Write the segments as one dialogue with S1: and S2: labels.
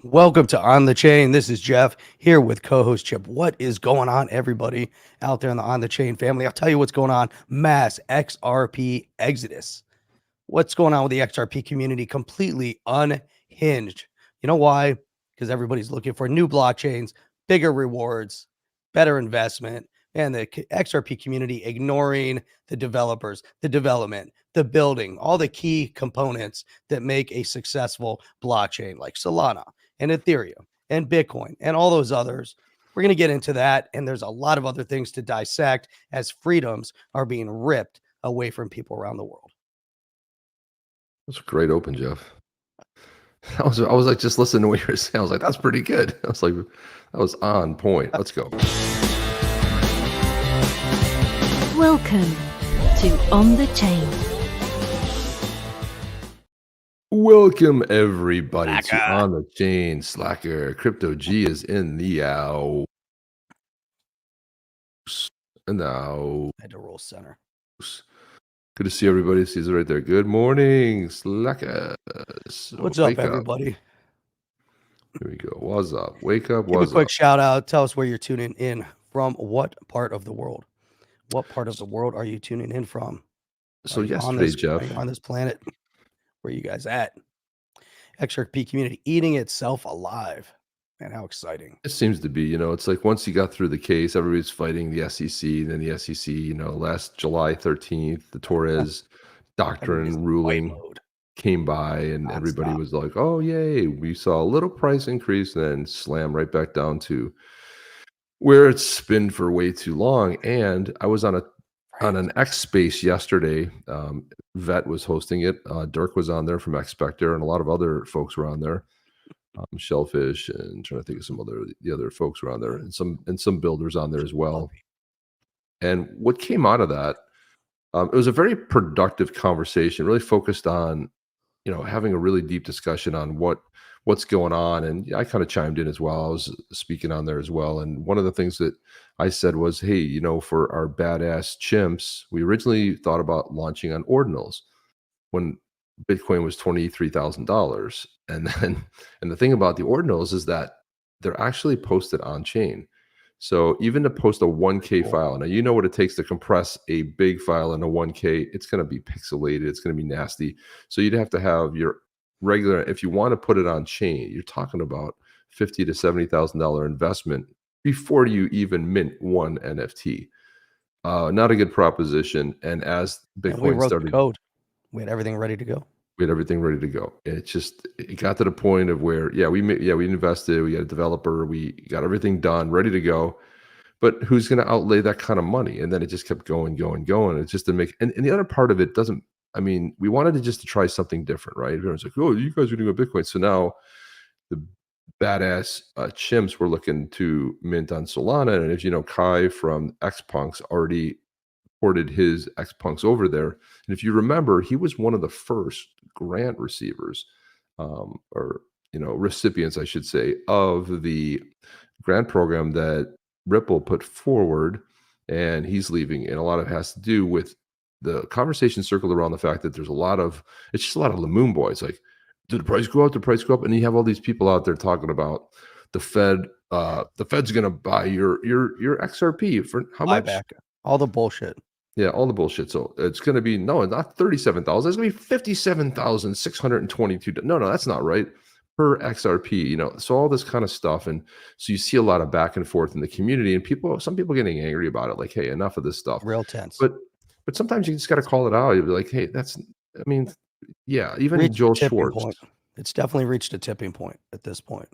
S1: Welcome to On the Chain. This is Jeff here with co-host Chip. What is going on, everybody out there in the On the Chain family? I'll tell you what's going on. Mass XRP exodus. What's going on with the XRP community? Completely unhinged. You know why? Because everybody's looking for new blockchains, bigger rewards, better investment, and the XRP community ignoring the developers, the development, the building, all the key components that make a successful blockchain like Solana and Ethereum and Bitcoin and all those others. We're going to get into that. And there's a lot of other things to dissect as freedoms are being ripped away from people around the world.
S2: That's a great open, Jeff. I was like just listening to what you were saying. I was like, that's pretty good. I was like, that was on point. Let's go.
S3: Welcome to On the Chain.
S2: Welcome everybody to On the Chain. Slacker Crypto G is in the house. In the house.
S1: I had to roll center.
S2: Good to see everybody. Sees it right there. Good morning, Slackers.
S1: What's up, everybody?
S2: Here we go. What's up? Wake up.
S1: Give a quick shout out. Tell us where you're tuning in from. What part of the world? What part of the world are you tuning in from?
S2: So yesterday, Jeff,
S1: on this planet, where are you guys at? XRP community eating itself alive. Man, how exciting.
S2: It seems to be, it's like once you got through the case, everybody's fighting the SEC, then the SEC, last July 13th, the Torres doctrine ruling came by and everybody was like, oh, yay, we saw a little price increase and then slam right back down to where it's been for way too long. And I was on an X Space yesterday. Vet was hosting it. Dirk was on there from Expector, and a lot of other folks were on there. Shellfish, and trying to think of the other folks were on there, and some builders on there as well. And what came out of that, it was a very productive conversation, really focused on, having a really deep discussion on what's going on. And I kind of chimed in as well. I was speaking on there as well. And one of the things that I said was, hey, for our badass chimps, we originally thought about launching on ordinals when Bitcoin was $23,000. And the thing about the ordinals is that they're actually posted on chain. So even to post a 1K file, now you know what it takes to compress a big file in a 1K, it's going to be pixelated, it's going to be nasty. So you'd have to have your regular, if you want to put it on chain, you're talking about $50,000 to $70,000 investment before you even mint one NFT. Not a good proposition. And as Bitcoin started,
S1: the code, we had everything ready to go.
S2: It got to the point of where, we invested, we got a developer, we got everything done, ready to go. But who's going to outlay that kind of money? And then it just kept going. It's just to make, and the other part of it doesn't, we wanted to try something different, right? Everyone's like, oh, you guys are doing a Bitcoin. So now the badass chimps were looking to mint on Solana. And as you know, Kai from XPunks already ported his XPunks over there. And if you remember, he was one of the first grant receivers, or recipients, I should say, of the grant program that Ripple put forward. And he's leaving, and a lot of it has to do with the conversation circled around the fact that there's it's just a lot of Lamoon boys. Like, did the price go up? Did the price go up? And you have all these people out there talking about the Fed. The Fed's going to buy your XRP for how much?
S1: Buyback. All the bullshit.
S2: Yeah, all the bullshit. So it's going to be, no, not 37,000. It's going to be 57,622. No, that's not right. Per XRP, so all this kind of stuff. And so you see a lot of back and forth in the community, and some people getting angry about it. Like, hey, enough of this stuff.
S1: Real tense.
S2: But sometimes you just got to call it out. You'll be like, hey, even Joel Schwartz.
S1: It's definitely reached a tipping point at this point.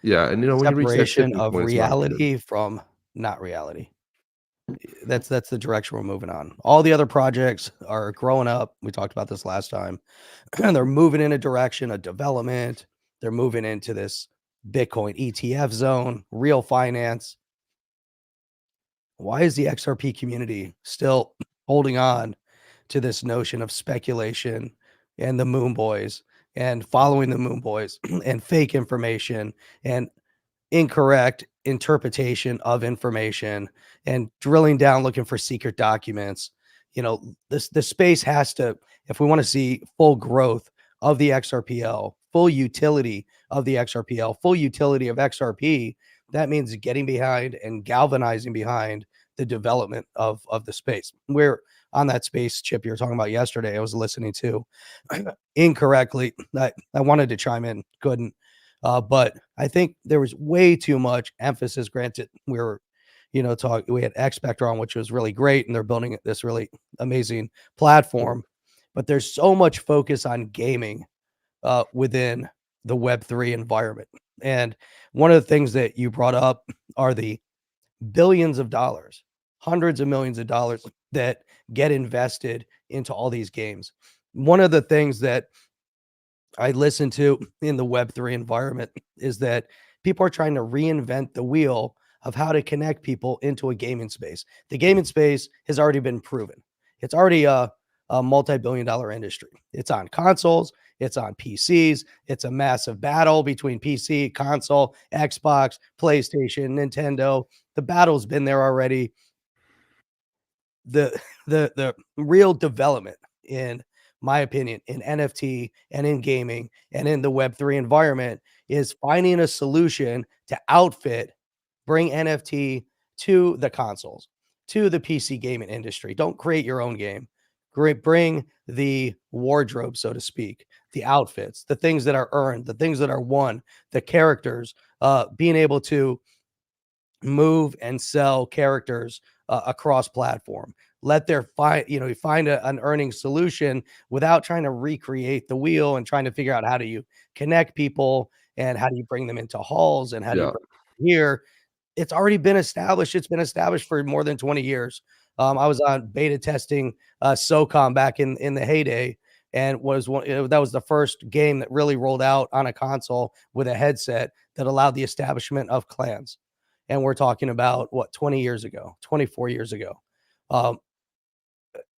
S2: Yeah. And, when you reach that tipping
S1: of
S2: point,
S1: reality from not reality. That's the direction we're moving on. All the other projects are growing up. We talked about this last time. They're moving in a direction of development. They're moving into this Bitcoin ETF zone, real finance. Why is the XRP community still holding on to this notion of speculation and the Moon Boys and following the Moon Boys and fake information and incorrect interpretation of information and drilling down looking for secret documents? The space has to, if we want to see full growth of the XRPL, full utility of the XRPL, full utility of XRP, that means getting behind and galvanizing behind the development of the space. We're on that space, Chip, you were talking about yesterday. I was listening to incorrectly. I wanted to chime in, couldn't. But I think there was way too much emphasis. Granted, we were, we had X Spectre on, which was really great, and they're building this really amazing platform. But there's so much focus on gaming within the Web3 environment. And one of the things that you brought up are the billions of dollars, hundreds of millions of dollars that get invested into all these games. One of the things that I listen to in the Web3 environment is that people are trying to reinvent the wheel of how to connect people into a gaming space. The gaming space has already been proven. It's already a multi-billion-dollar industry. It's on consoles, it's on PCs, it's a massive battle between PC, console, Xbox, PlayStation, Nintendo. The battle's been there already. The real development, in my opinion, in NFT and in gaming and in the Web3 environment is finding a solution to bring NFT to the consoles, to the PC gaming industry. Don't create your own game. Bring the wardrobe, so to speak, the outfits, the things that are earned, the things that are won, the characters, being able to move and sell characters across platform. Let their find an earning solution without trying to recreate the wheel and trying to figure out how do you connect people and how do you bring them into halls and how do you bring them here. It's already been established. It's been established for more than 20 years. I was on beta testing SOCOM back in the heyday, and that was the first game that really rolled out on a console with a headset that allowed the establishment of clans. And we're talking about 20 years ago, 24 years ago.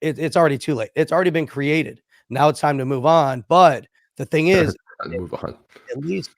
S1: It's already too late. It's already been created. Now it's time to move on. But the thing is,
S2: move on.
S1: At least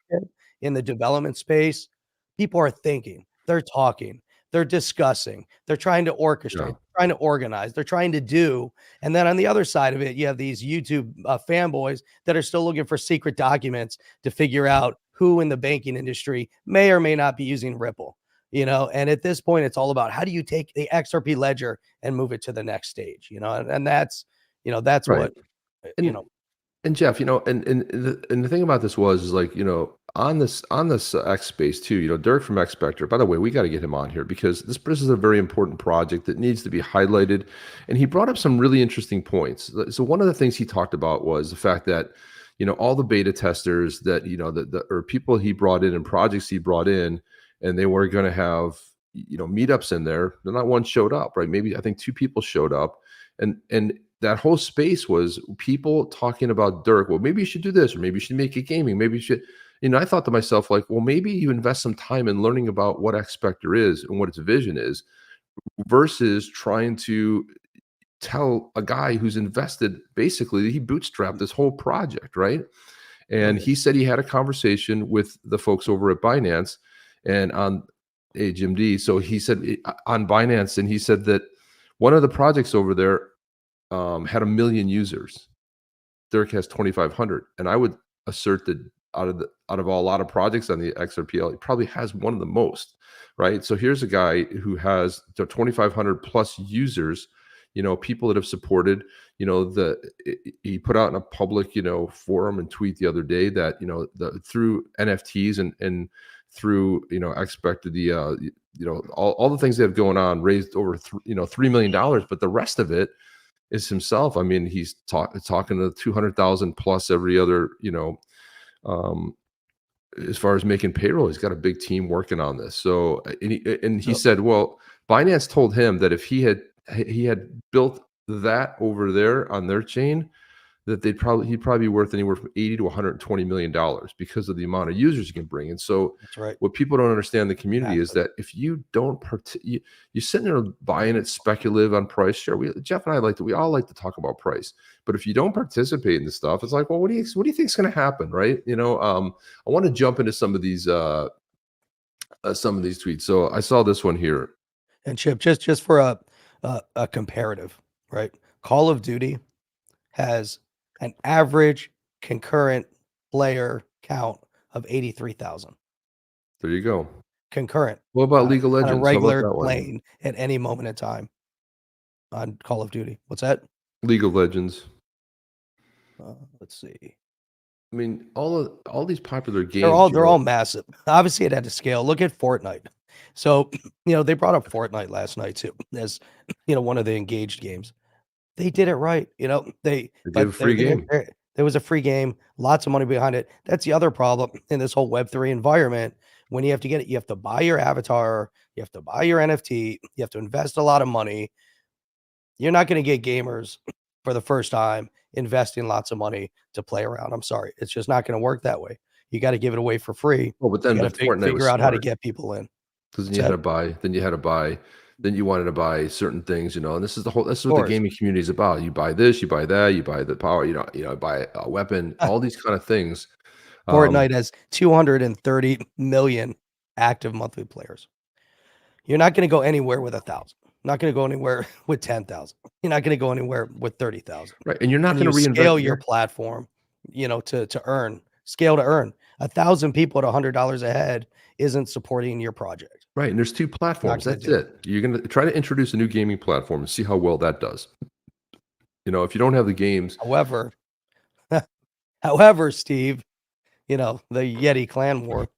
S1: in the development space, people are thinking, they're talking, they're discussing, they're trying to orchestrate, trying to organize, they're trying to do. And then on the other side of it, you have these YouTube fanboys that are still looking for secret documents to figure out who in the banking industry may or may not be using Ripple. And at this point, it's all about how do you take the XRP ledger and move it to the next stage, and that's
S2: Right.
S1: what,
S2: And Jeff, and the thing about this is like, on this X space too, Dirk from X Spectre. By the way, we got to get him on here because this is a very important project that needs to be highlighted. And he brought up some really interesting points. So one of the things he talked about was the fact that, all the beta testers that, or people he brought in and projects he brought in, and they were going to have, meetups in there. Not one showed up, right? Maybe I think two people showed up, and that whole space was people talking about Dirk. Well, maybe you should do this, or maybe you should make it gaming. Maybe you should, I thought to myself, like, well, maybe you invest some time in learning about what X Spectre is and what its vision is versus trying to tell a guy who's invested, basically, he bootstrapped this whole project, right? And he said he had a conversation with the folks over at Binance and on HMD. So he said on Binance, and he said that one of the projects over there had 1 million users. Dirk has 2,500, and I would assert that out of a lot of projects on the XRPL, he probably has one of the most, right? So here's a guy who has 2,500 plus users. People that have supported. He put out in a public, forum and tweet the other day that through NFTs and through expected the all the things they have going on raised over $3 million, but the rest of it is himself. I mean, he's talking to 200,000 plus every other, as far as making payroll, he's got a big team working on this. So, and he said, well, Binance told him that if he had built that over there on their chain, that he'd probably be worth anywhere from 80 to 120 million dollars because of the amount of users you can bring. And so
S1: that's right.
S2: What people don't understand in the community is that if you don't you're sitting there buying it speculative on price. Sure, Jeff and I we all like to talk about price, but if you don't participate in this stuff, it's like, well, what do you think is going to happen, right? I want to jump into some of these tweets. So I saw this one here.
S1: And Chip, just for a comparative, right? Call of Duty has an average concurrent player count of 83,000
S2: There you go.
S1: concurrent
S2: What about League of
S1: on a
S2: Legends? How about
S1: regular
S2: that one?
S1: lane at any moment in time on Call of Duty. What's that?
S2: League of Legends.
S1: Let's see.
S2: I mean, all these popular games.
S1: They're all massive. Obviously, it had to scale. Look at Fortnite. So, they brought up Fortnite last night too, as one of the engaged games. They did it right.
S2: They gave a free game.
S1: There was a free game, lots of money behind it. That's the other problem in this whole Web3 environment. When you have to get it, you have to buy your avatar, you have to buy your NFT, you have to invest a lot of money. You're not going to get gamers for the first time investing lots of money to play around. I'm sorry. It's just not going to work that way. You got to give it away for free.
S2: Well, but then
S1: you
S2: but
S1: got to
S2: Fortnite was
S1: figure out how to
S2: smart.
S1: get people in.
S2: Because then you had to buy, then you wanted to buy certain things, and this is what the gaming community is about. You buy this, you buy that, you buy the power, buy a weapon, all these kind of things.
S1: Fortnite has 230 million active monthly players. You're not going to go anywhere with 1,000. Not going to go anywhere with 10,000. You're not going to go anywhere with 30,000.
S2: Right, and you're not going to
S1: scale your platform, to earn. Scale to earn. 1,000 people at $100 a head isn't supporting your project.
S2: Right, and there's 2 platforms. That's it. You're going to try to introduce a new gaming platform and see how well that does. If you don't have the games.
S1: However, Steve, the Yeti clan war,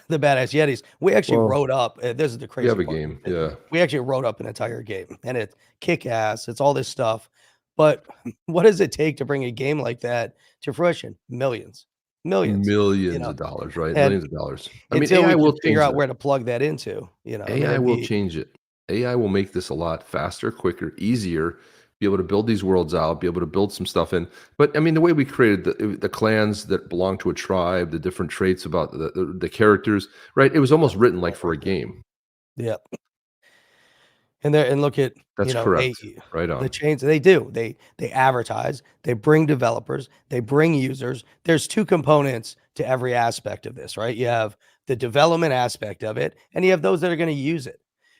S1: the badass Yetis. We actually wrote up. This is the crazy
S2: part.
S1: Game.
S2: Yeah.
S1: We actually wrote up an entire game, and it's kick ass. It's all this stuff. But what does it take to bring a game like that to fruition? Millions
S2: of dollars, right?
S1: And
S2: millions of dollars.
S1: I mean, AI will figure out where to plug that into.
S2: AI will change it. AI will make this a lot faster, quicker, easier. Be able to build these worlds out, be able to build some stuff in. But I mean, the way we created the clans that belong to a tribe, the different traits about the characters, right? It was almost written like for a game.
S1: Yeah. And look at
S2: that's correct. Right on.
S1: The chains they do. They advertise, they bring developers, they bring users. There's 2 components to every aspect of this, right? You have the development aspect of it, and you have those that are going to use it.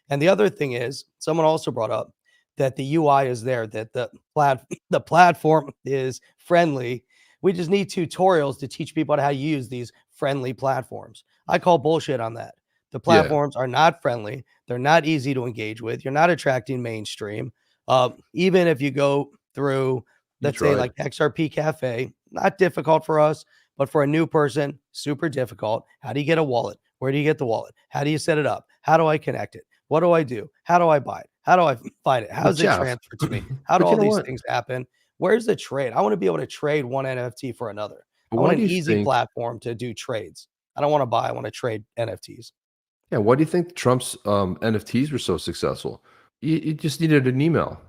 S1: And the other thing is, someone also brought up that the UI is there, that the platform is friendly. We just need tutorials to teach people how to use these friendly platforms. I call bullshit on that. The platforms are not friendly. They're not easy to engage with. You're not attracting mainstream. Even if you go through, let's say like XRP Cafe, not difficult for us, but for a new person, super difficult. How do you get a wallet? Where do you get the wallet? How do you set it up? How do I connect it? What do I do? How do I buy it? How do I find it? How does it transfer to me? How do all these things happen? Where's the trade? I want to be able to trade one NFT for another. I want an easy platform to do trades. I don't want to buy. I want to trade NFTs.
S2: Yeah. Why do you think Trump's NFTs were so successful? You just needed an email.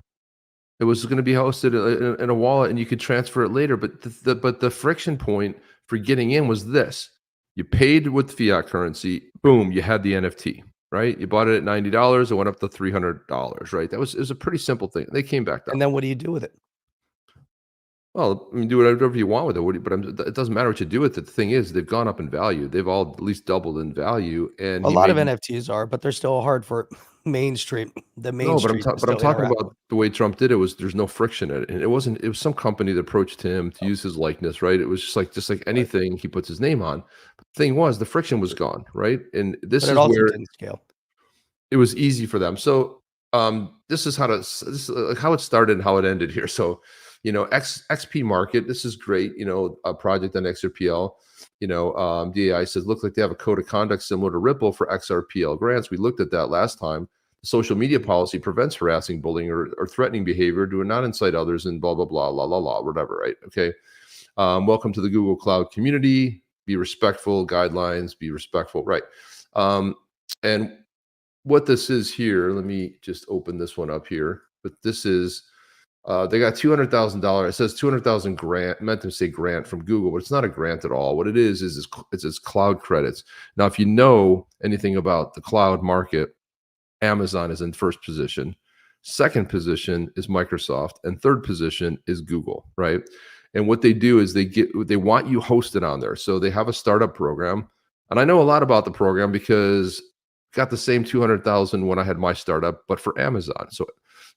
S2: It was going to be hosted in a wallet, and you could transfer it later. But the friction point for getting in was this: you paid with fiat currency. Boom, you had the NFT. Right, you bought it at $90. It went up to $300. Right, it was a pretty simple thing. They came back down.
S1: And then what do you do with it?
S2: Well, I mean, do whatever you want with it. But it doesn't matter what you do with it. The thing is, they've gone up in value. They've all at least doubled in value. And
S1: a lot of NFTs are, but they're still hard for mainstream. The mainstream.
S2: No, but I'm talking about the way Trump did it. Was there's no friction in it, and it wasn't. It was some company that approached him to use his likeness. Right, it was just like anything he puts his name on. But the thing was, the friction was gone. Right, and this is where
S1: didn't scale. It
S2: was easy for them. So this is how it started and how it ended here. So XP Market, this is great. A project on XRPL. DAI says look like they have a code of conduct similar to Ripple for XRPL grants. We looked at that last time. The social media policy prevents harassing, bullying, or threatening behavior. Do not incite others and blah blah blah whatever. Right? Okay. Welcome to the Google Cloud community. Be respectful. Guidelines. Be respectful. Right. And what this is here, let me just open this one up here. But this is, they got $200,000. It says 200,000 grant, meant to say grant from Google, but it's not a grant at all. What it is it's cloud credits. Now, if you know anything about the cloud market, Amazon is in first position. Second position is Microsoft, and third position is Google, right? And what they do is they want you hosted on there. So they have a startup program, and I know a lot about the program because got the same 200,000 when I had my startup, but for Amazon.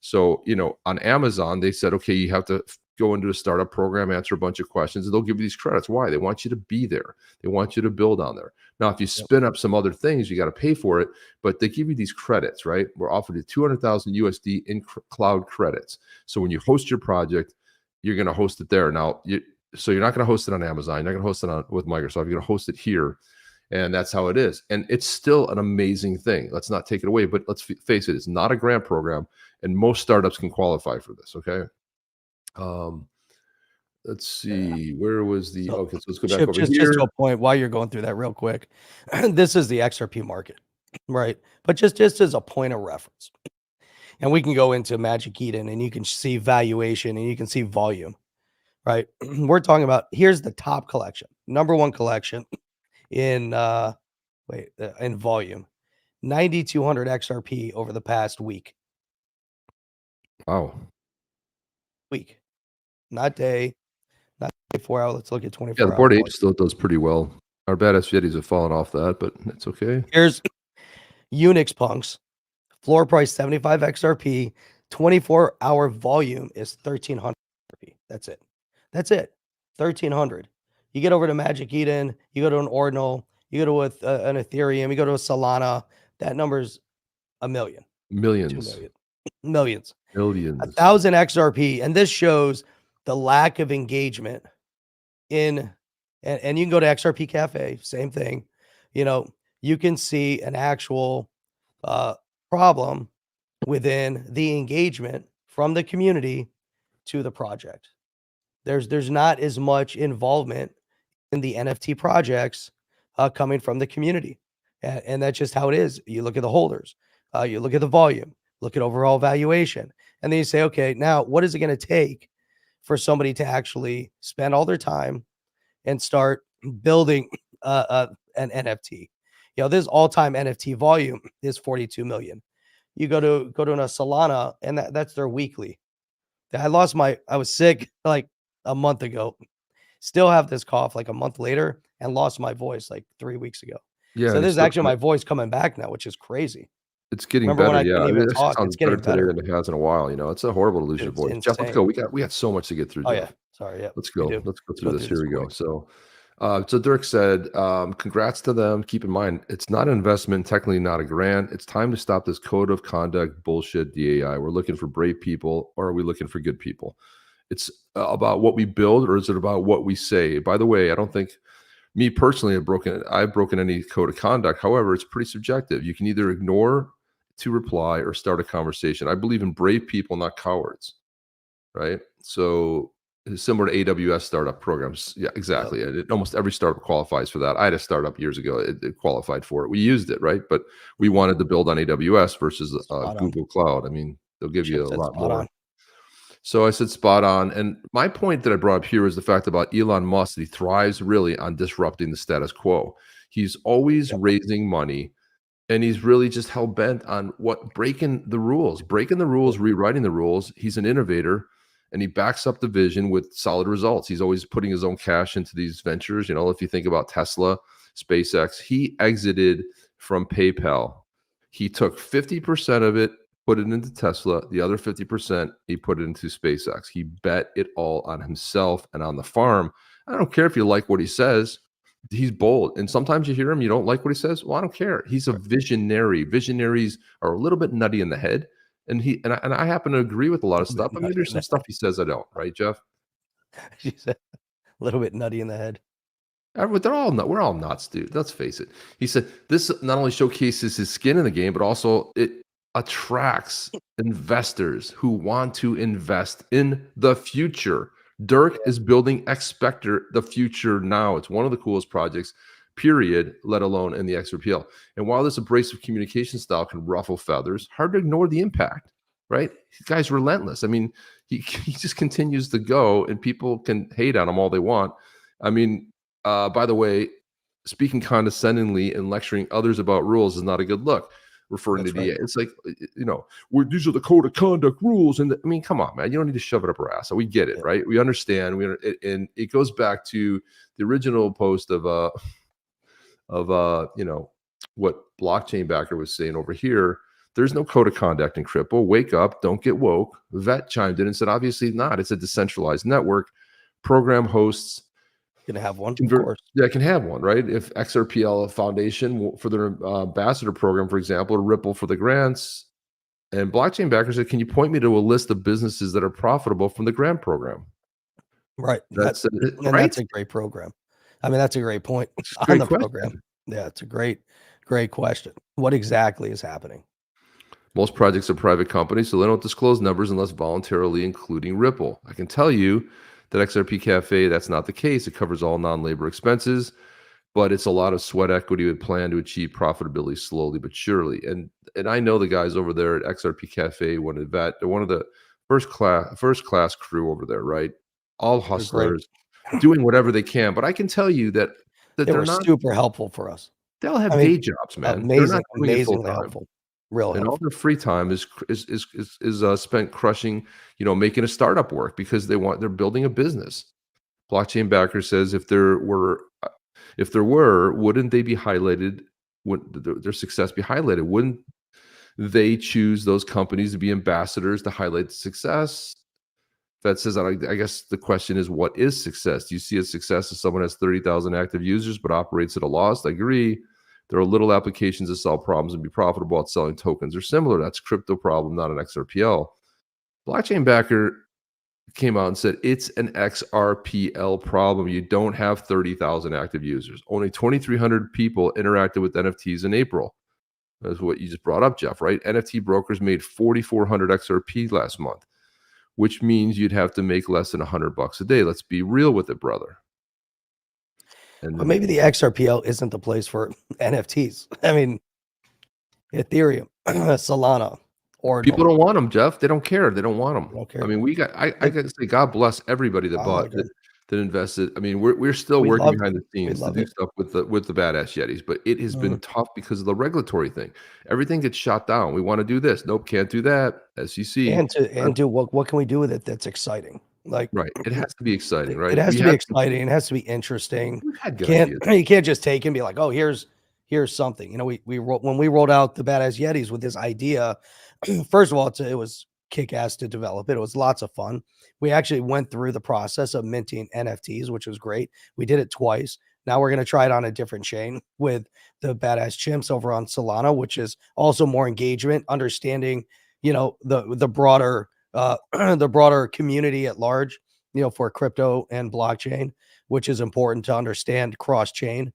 S2: So on Amazon, they said, okay, you have to go into a startup program, answer a bunch of questions, and they'll give you these credits. Why? They want you to be there. They want you to build on there. Now, if you spin up some other things, you got to pay for it, but they give you these credits, right? We're offered you 200,000 USD in cloud credits. So when you host your project, you're going to host it there. Now, so you're not going to host it on Amazon. You're not going to host it with Microsoft. You're going to host it here. And that's how it is. And it's still an amazing thing. Let's not take it away, but let's face it, it's not a grant program. And most startups can qualify for this, okay? Let's see, where was the, okay, so let's go back
S1: Chip,
S2: over
S1: just
S2: here.
S1: to a point, while you're going through that real quick, this is the XRP market, right? But just as a point of reference, and we can go into Magic Eden and you can see valuation and you can see volume, right? We're talking about, here's the top collection, number one collection in in volume, 9,200 XRP over the past week.
S2: Wow.
S1: Week, not day, not 24 hours. Let's look at 24
S2: Yeah,
S1: hours.
S2: the Bored Ape still does pretty well. Our badass Yetis have fallen off that, but it's okay.
S1: Here's Unix Punks, floor price 75 XRP, 24-hour volume is 1,300 XRP. That's it. That's it. 1,300. You get over to Magic Eden, you go to an Ordinal, you go to an Ethereum, you go to a Solana, that number's a million.
S2: Millions.
S1: 2 million. Millions.
S2: Millions.
S1: 1,000 XRP. And this shows the lack of engagement in, and you can go to XRP Cafe, same thing. You know, you can see an actual problem within the engagement from the community to the project. There's not as much involvement in the NFT projects coming from the community. And that's just how it is. You look at the holders, you look at the volume, look at overall valuation, and then you say, okay, now what is it going to take for somebody to actually spend all their time and start building an NFT? You know, this all-time NFT volume is 42 million. You go to a Solana, and that's their weekly. I was sick like a month ago. Still have this cough like a month later, and lost my voice like 3 weeks ago.
S2: Yeah,
S1: So this is actually my voice coming back now, which is crazy.
S2: It's getting
S1: Remember when
S2: better.
S1: I
S2: Yeah,
S1: couldn't
S2: I mean,
S1: even
S2: it
S1: talk?
S2: sounds
S1: It's getting
S2: better
S1: better.
S2: today than it has in a while. You know, it's horrible to lose your
S1: It's
S2: voice. Jeff, let's
S1: insane.
S2: go. We got so much to get through.
S1: Oh
S2: Jeff.
S1: yeah, sorry. Yeah,
S2: Let's go. Let's go through this. Here we go.
S1: quick.
S2: So Dirk said, congrats to them. Keep in mind, it's not an investment, technically not a grant. It's time to stop this code of conduct bullshit DAI. We're looking for brave people, or are we looking for good people? It's about what we build, or is it about what we say? By the way, I don't think me personally I've broken any code of conduct. However, it's pretty subjective. You can either ignore to reply or start a conversation. I believe in brave people, not cowards, right? So it's similar to AWS startup programs. Yeah, exactly. Almost every startup qualifies for that. I had a startup years ago. It qualified for it. We used it, right? But we wanted to build on AWS versus Google Cloud. I mean, they'll give you a lot more. So I said spot on. And my point that I brought up here is the fact about Elon Musk, that he thrives really on disrupting the status quo. He's always raising money, and he's really just hell bent on breaking the rules, rewriting the rules. He's an innovator, and he backs up the vision with solid results. He's always putting his own cash into these ventures. You know, if you think about Tesla, SpaceX, he exited from PayPal. He took 50% of it, put it into Tesla. The other 50%, he put it into SpaceX. He bet it all on himself and on the farm. I don't care if you like what he says. He's bold. And sometimes you hear him, you don't like what he says. Well, I don't care. He's a visionary. Visionaries are a little bit nutty in the head. And I happen to agree with a lot of stuff. I mean, there's some stuff he says I don't, right, Jeff?
S1: She said a little bit nutty in the head.
S2: We're all nuts, dude. Let's face it. He said this not only showcases his skin in the game, but also it attracts investors who want to invest in the future. Dirk is building Expector, the future now. It's one of the coolest projects, period, let alone in the XRPL. And while this abrasive communication style can ruffle feathers, hard to ignore the impact, right? This guy's relentless. I mean, he just continues to go, and people can hate on him all they want. I mean, by the way, speaking condescendingly and lecturing others about rules is not a good look. Referring to DA, it's like, you know, these are the code of conduct rules, and I mean, come on, man, you don't need to shove it up our ass. So we get it, right? We understand. And it goes back to the original post of you know, what Blockchain Backer was saying over here. There's no code of conduct in crypto. Wake up, don't get woke. Vet chimed in and said, obviously not. It's a decentralized network. Program hosts
S1: Gonna have one, of course.
S2: Yeah, can have one, right? If XRPL Foundation for their ambassador program, for example, or Ripple for the grants, and blockchain backers said, can you point me to a list of businesses that are profitable from the grant program?
S1: Right.
S2: That's
S1: And
S2: right.
S1: that's a great program. I mean, that's a great point on
S2: Great
S1: the
S2: question.
S1: program. Yeah, it's a great question. What exactly is happening?
S2: Most projects are private companies, so they don't disclose numbers unless voluntarily including Ripple. I can tell you that XRP Cafe, that's not the case. It covers all non-labor expenses, but it's a lot of sweat equity with plan to achieve profitability slowly but surely. And I know the guys over there at XRP Cafe, they're one of the first class crew over there, right? All hustlers doing whatever they can. But I can tell you that
S1: They
S2: they're
S1: were
S2: not.
S1: super helpful for us.
S2: They'll have
S1: I mean,
S2: day jobs, man. They're not doing it full
S1: amazingly
S2: time.
S1: helpful. Real
S2: And all
S1: helpful.
S2: their free time is spent crushing, making a startup work because they're building a business. Blockchain backer says if there were, wouldn't they be highlighted? Would their success be highlighted? Wouldn't they choose those companies to be ambassadors to highlight the success? That says, I guess the question is, what is success? Do you see a success as someone has 30,000 active users but operates at a loss? I agree. There are little applications that solve problems and be profitable at selling tokens or similar. That's a crypto problem, not an XRPL. Blockchain backer came out and said it's an XRPL problem. You don't have 30,000 active users. Only 2,300 people interacted with NFTs in April. That's what you just brought up, Jeff, right? NFT brokers made 4,400 XRP last month, which means you'd have to make less than $100 a day. Let's be real with it, brother.
S1: But maybe the XRPL isn't the place for NFTs. I mean, Ethereum, Solana, or
S2: people don't want them, Jeff. They don't care. They don't want them.
S1: Don't care.
S2: I mean, I got to say, God bless everybody that bought that invested. I mean, we're still working behind the scenes to do stuff with the badass Yetis, but it has been tough because of the regulatory thing. Everything gets shot down. We want to do this. Nope, can't do that. SEC.
S1: And do what can we do with it that's exciting? Like,
S2: right. It has to be exciting, right?
S1: It has to be exciting. It has to be interesting. You can't just take and be like, oh, here's something. When we rolled out the Badass Yetis with this idea, first of all, it was kick-ass to develop it. It was lots of fun. We actually went through the process of minting NFTs, which was great. We did it twice. Now we're going to try it on a different chain with the Badass Chimps over on Solana, which is also more engagement, understanding, the broader the broader community at large, for crypto and blockchain, which is important to understand cross-chain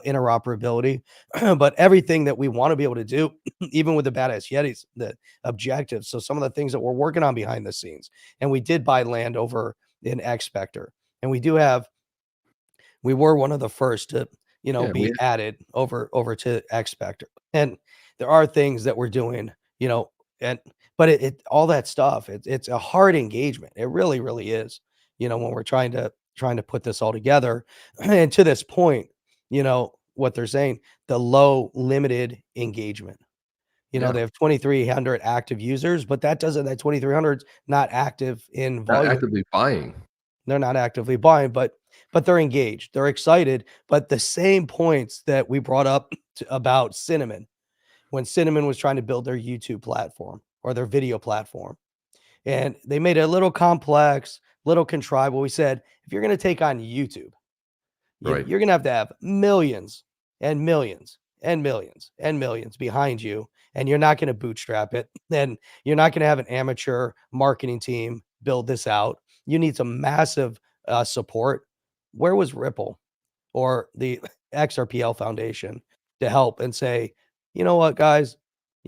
S1: interoperability. But everything that we want to be able to do, even with the Badass Yetis, the objectives. So some of the things that we're working on behind the scenes, and we did buy land over in X-Spectre, and we were one of the first to, be added over to X-Spectre. And there are things that we're doing, but it all that stuff, it's a hard engagement. It really, really is, when we're trying to put this all together. And to this point, what they're saying, the low limited engagement, they have 2,300 active users, but that 2,300 is not active in volume.
S2: Not actively buying.
S1: They're not actively buying, but they're engaged. They're excited. But the same points that we brought up about Cinnamon, when Cinnamon was trying to build their YouTube platform or their video platform, and they made it a little complex, little contrived. Well, we said, if you're going to take on YouTube, you're going to have millions and millions and millions and millions behind you, and you're not going to bootstrap it. And you're not going to have an amateur marketing team build this out. You need some massive support. Where was Ripple or the XRPL Foundation to help and say, you know what, guys,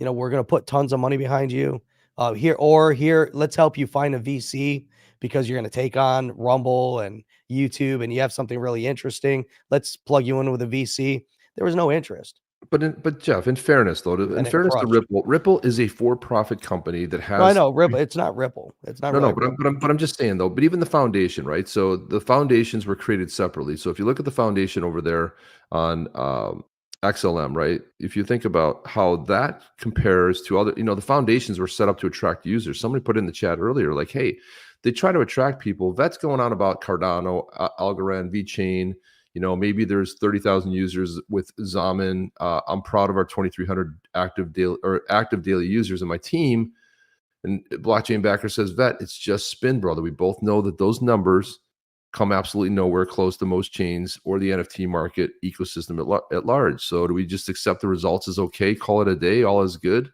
S1: we're going to put tons of money behind you here. Let's help you find a VC because you're going to take on Rumble and YouTube and you have something really interesting. Let's plug you in with a VC. There was no interest.
S2: But Jeff, in fairness though, to Ripple is a for-profit company that has.
S1: No, I know Ripple. It's not Ripple. It's not.
S2: No, but I'm just saying though. But even the foundation, right? So the foundations were created separately. So if you look at the foundation over there on XLM, right? If you think about how that compares to other, the foundations were set up to attract users. Somebody put in the chat earlier, like, hey, they try to attract people. That's going on about Cardano, Algorand, VeChain, Maybe there's 30,000 users with Zaman. I'm proud of our 2,300 active daily users in my team. And blockchain backer says, Vet, it's just spin, brother. We both know that those numbers come absolutely nowhere close to most chains or the NFT market ecosystem at large. So do we just accept the results as okay, call it a day, all is good?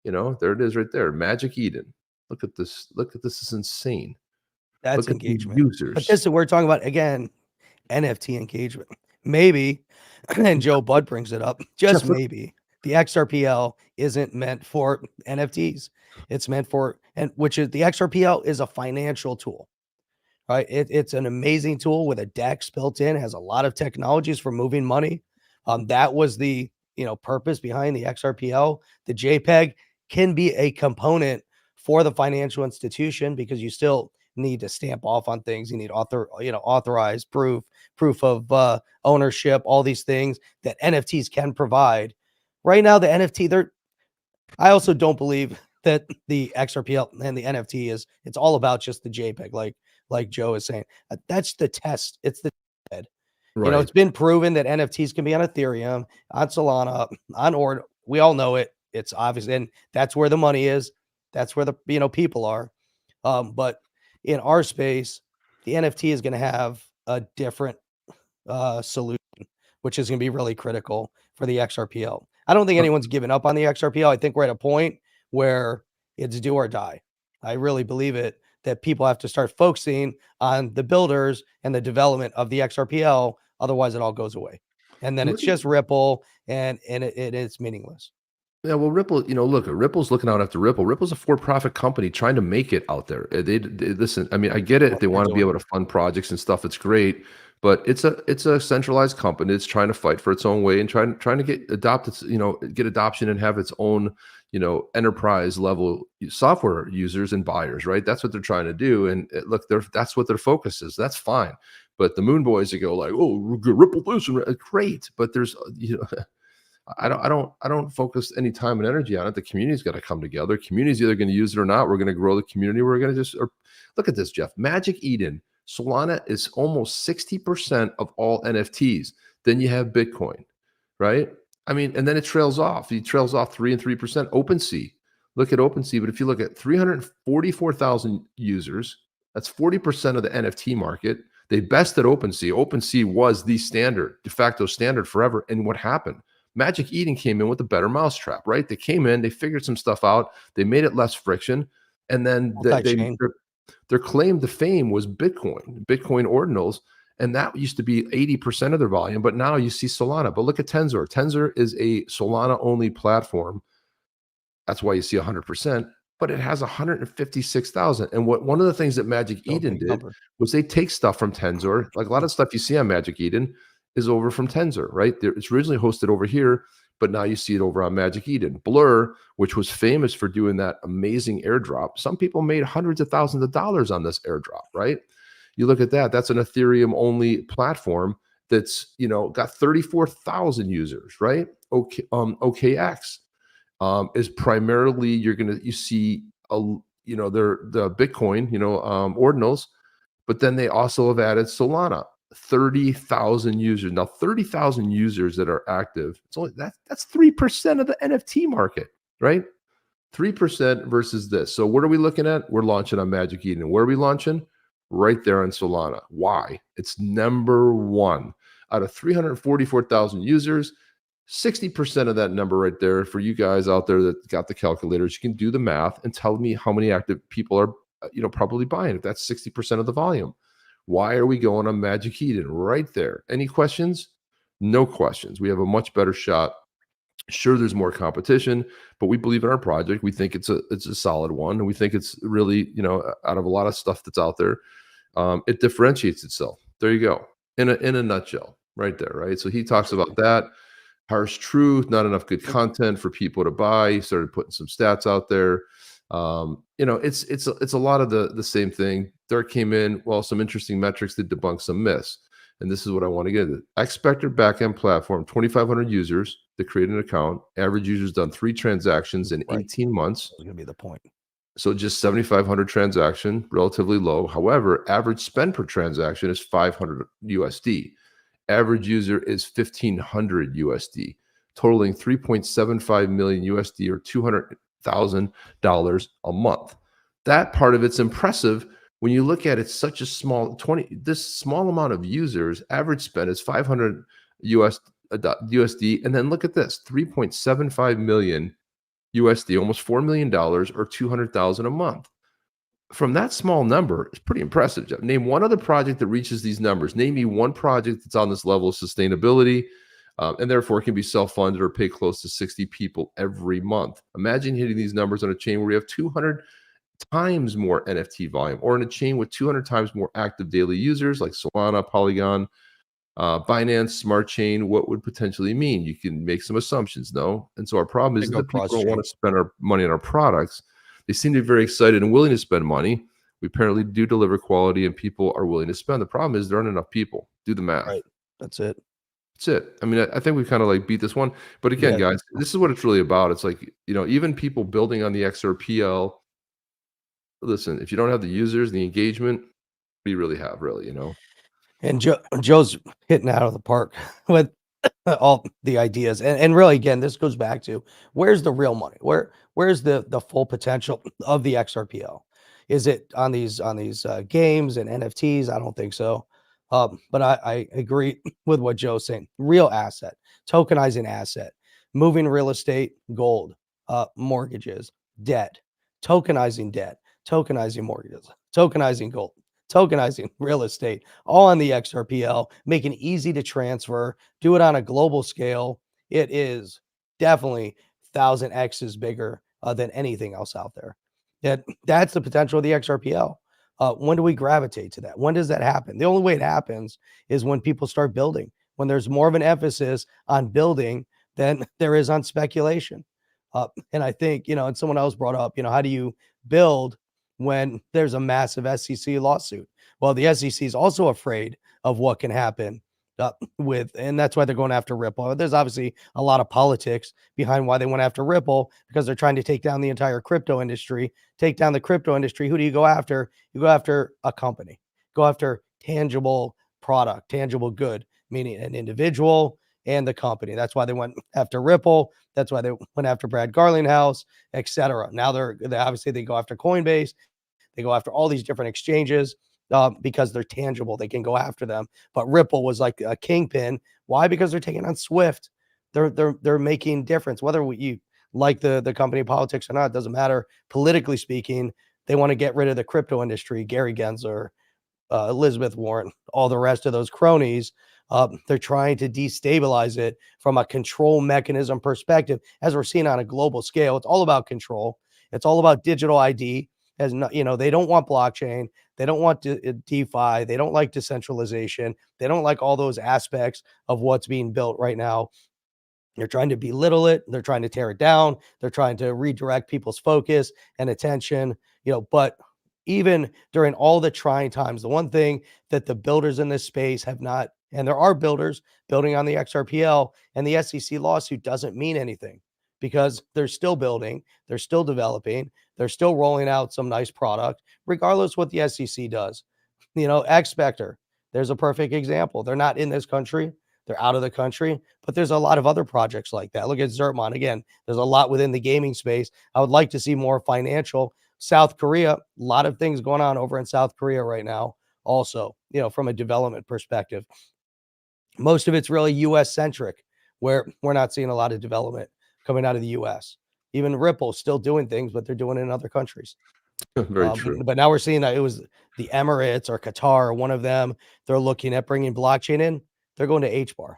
S2: There it is right there. Magic Eden. Look at this. This is insane.
S1: That's
S2: Look
S1: engagement.
S2: at the users.
S1: But this is we're talking about, again, NFT engagement. Maybe, and Joe Bud brings it up, just maybe the XRPL isn't meant for NFTs. It's meant for, which is the XRPL is a financial tool, right? It's an amazing tool with a DEX built in, has a lot of technologies for moving money. That was the purpose behind the XRPL. The JPEG can be a component for the financial institution because you still need to stamp off on things. You need authorized proof of ownership, all these things that NFTs can provide. Right now, the NFT, I also don't believe that the XRPL and the NFT it's all about just the JPEG, like Joe is saying. That's the test. It's the head. Right. It's been proven that NFTs can be on Ethereum, on Solana, on Ord. We all know it. It's obvious, and that's where the money is. That's where the people are. But in our space, the NFT is going to have a different solution, which is going to be really critical for the XRPL. I don't think anyone's given up on the XRPL. I think we're at a point where it's do or die. I really believe it, that people have to start focusing on the builders and the development of the XRPL. Otherwise, it all goes away. And then it's just Ripple, and it's meaningless.
S2: Yeah, well, Ripple, look, Ripple's looking out after Ripple. Ripple's a for-profit company trying to make it out there. They listen. I mean, I get it. If they want to be able to fund projects and stuff, it's great. But it's a centralized company. It's trying to fight for its own way and trying to get adoption and have its own, enterprise level software users and buyers, right? That's what they're trying to do. And look, that's what their focus is. That's fine. But the Moon Boys that go like, oh, Ripple this and great, but there's I don't focus any time and energy on it. The community's got to come together. Community's either going to use it or not. We're going to grow the community. We're going to look at this, Jeff. Magic Eden. Solana is almost 60% of all NFTs. Then you have Bitcoin, right? I mean, and then it trails off. He trails off 3% and 3%. OpenSea. Look at OpenSea. But if you look at 344,000 users, that's 40% of the NFT market. They bested OpenSea. OpenSea was the standard, de facto standard forever. And what happened? Magic Eden came in with a better mousetrap, right? They came in, they figured some stuff out, they made it less friction, and then their claim to fame was Bitcoin ordinals, and that used to be 80% of their volume, but now you see Solana. But look at Tensor. Tensor is a Solana-only platform. That's why you see 100%, but it has 156,000. And one of the things that Magic Eden did was they take stuff from Tensor, like a lot of stuff you see on Magic Eden is over from Tensor, right? It's originally hosted over here, but now you see it over on Magic Eden. Blur, which was famous for doing that amazing airdrop. Some people made hundreds of thousands of dollars on this airdrop, right? You look at that, that's an Ethereum only platform that's, got 34,000 users, right? OKX is primarily, you see, they're the Bitcoin, ordinals, but then they also have added Solana. 30,000 users. Now, 30,000 users that are active. It's only that's 3% of the NFT market, right? 3% versus this. So what are we looking at? We're launching on Magic Eden. Where are we launching? Right there on Solana. Why? It's number one out of 344,000 users. 60% of that number right there for you guys out there that got the calculators. You can do the math and tell me how many active people are, probably buying it. That's 60% of the volume. Why are we going on Magic Eden right there? Any questions? No questions. We have a much better shot. Sure, there's more competition, but we believe in our project. We think it's a solid one, and we think it's really, out of a lot of stuff that's out there, it differentiates itself. There you go, in a nutshell, right there, right? So he talks about that. Harsh truth, not enough good content for people to buy. He started putting some stats out there. It's a lot of the same thing. Dirk came in, some interesting metrics that debunk some myths. And this is what I want to get at. Expector backend platform, 2,500 users that create an account. Average user's done 3 transactions in 18 months.
S1: That's going to be the point.
S2: So just 7,500 transaction, relatively low. However, average spend per transaction is $500 USD. Average user is 1,500 USD, totaling 3.75 million USD or $200,000 a month. That part of it's impressive when you look at it. Such a small this small amount of users. Average spend is 500 USD, and then look at this: 3.75 million USD, almost $4 million or 200,000 a month. From that small number, it's pretty impressive, Jeff. Name one other project that reaches these numbers. Name me one project that's on this level of sustainability, and therefore can be self-funded or pay close to 60 people every month. Imagine hitting these numbers on a chain where you have 200 times more NFT volume, or in a chain with 200 times more active daily users like Solana, Polygon, Binance, Smart Chain. What would potentially mean? You can make some assumptions, no? And so our problem is that people don't want to spend our money on our products. They seem to be very excited and willing to spend money. We apparently do deliver quality, and people are willing to spend. The problem is there aren't enough people. Do the math.
S1: Right. That's it.
S2: That's it. I mean, I think we kind of like beat this one. But again, guys, this is what it's really about. It's like, even people building on the XRPL, listen, if you don't have the users, the engagement, what do you really have, really,
S1: And Joe's hitting out of the park with all the ideas. And really, again, this goes back to where's the real money? Where's the full potential of the XRPL? Is it on these games and NFTs? I don't think so. But I agree with what Joe's saying. Real asset, tokenizing asset, moving real estate, gold, mortgages, debt, tokenizing mortgages, tokenizing gold, tokenizing real estate, all on the XRPL, making it easy to transfer, do it on a global scale. It is definitely 1,000x's bigger than anything else out there. That's the potential of the XRPL. When do we gravitate to that? When does that happen? The only way it happens is when people start building, when there's more of an emphasis on building than there is on speculation. And I think, and someone else brought up, how do you build when there's a massive SEC lawsuit? Well, the SEC is also afraid of what can happen and that's why they're going after Ripple. There's obviously a lot of politics behind why they went after Ripple, because they're trying to take down the entire crypto industry. Take down the crypto industry. Who do you go after? You go after a company. Go after tangible product, tangible good, meaning an individual and the company. That's why they went after Ripple. That's why they went after Brad Garlinghouse, etc. Now they obviously they go after Coinbase. They go after all these different exchanges. Because they're tangible, they can go after them. But Ripple was like a kingpin. Why? Because they're taking on Swift. They're making difference. Whether you like the company politics or not, it doesn't matter. Politically speaking, they want to get rid of the crypto industry. Gary Gensler, Elizabeth Warren, all the rest of those cronies. They're trying to destabilize it from a control mechanism perspective, as we're seeing on a global scale. It's all about control. It's all about digital ID. They don't want blockchain. They don't want DeFi. They don't like decentralization. They don't like all those aspects of what's being built right now. They're trying to belittle it. They're trying to tear it down. They're trying to redirect people's focus and attention. But even during all the trying times, the one thing that the builders in this space have not, and there are builders building on the XRPL, and the SEC lawsuit doesn't mean anything, because they're still building, they're still developing, they're still rolling out some nice product, regardless what the SEC does. X Spectre, there's a perfect example. They're not in this country, they're out of the country, but there's a lot of other projects like that. Look at Zertmon. Again, there's a lot within the gaming space. I would like to see more financial. South Korea, a lot of things going on over in South Korea right now, also, from a development perspective. Most of it's really US centric, where we're not seeing a lot of development coming out of the US. Even Ripple still doing things, but they're doing it in other countries.
S2: Very true.
S1: But now we're seeing that it was the Emirates or Qatar or one of them. They're looking at bringing blockchain in. They're going to HBAR.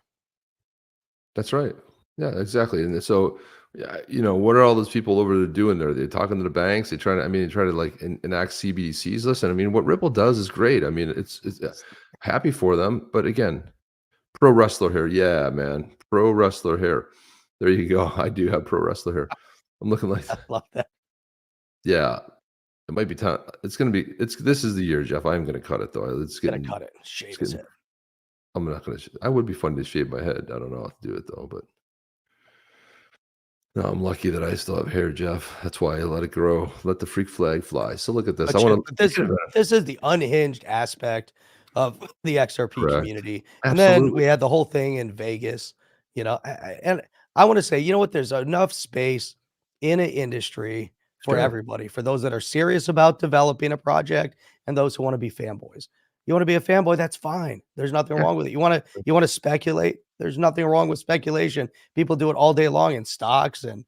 S2: That's right. Yeah, exactly. And so, what are all those people over there doing there? They're talking to the banks. They try to like enact CBDCs. Listen, what Ripple does is great. It's happy for them. But again, pro wrestler hair. Yeah, man. Pro wrestler hair. There you go. I do have pro wrestler hair. I'm looking like
S1: I love that.
S2: Yeah. It might be time. This is the year, Jeff. I'm going to cut it though. It's
S1: gonna cut it. Shave his head.
S2: I'm not going to. I would be fun to shave my head. I don't know how to do it though, but no, I'm lucky that I still have hair, Jeff. That's why I let it grow. Let the freak flag fly. So look at this.
S1: This is the unhinged aspect of the XRP
S2: Correct.
S1: community. And then
S2: Absolutely.
S1: we had the whole thing in Vegas, and I want to say, you know what, there's enough space in an industry for
S2: Sure.
S1: everybody, for those that are serious about developing a project and those who want to be fanboys. You want to be a fanboy, that's fine. There's nothing
S2: Yeah.
S1: wrong with it. You want to speculate. There's nothing wrong with speculation. People do it all day long in stocks and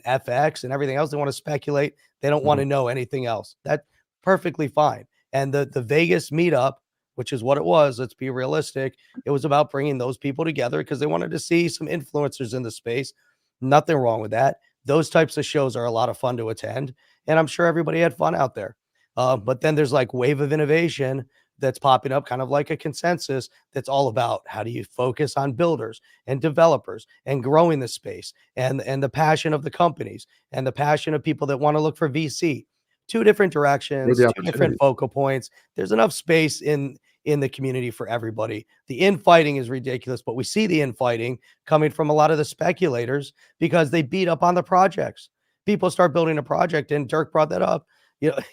S1: FX and everything else. They want to speculate. They don't want to know anything else. That's perfectly fine. And the Vegas meetup, which is what it was, let's be realistic. It was about bringing those people together because they wanted to see some influencers in the space. Nothing wrong with that. Those types of shows are a lot of fun to attend, and I'm sure everybody had fun out there. But then there's like wave of innovation that's popping up, kind of like a consensus that's all about how do you focus on builders and developers and growing the space and the passion of the companies and the passion of people that want to look for VC. Two different
S2: What are
S1: directions,
S2: the
S1: two different
S2: opportunities?
S1: focal points. There's enough space in the community for everybody. The infighting is ridiculous, but we see the infighting coming from a lot of the speculators because they beat up on the projects. People start building a project, and Dirk brought that up,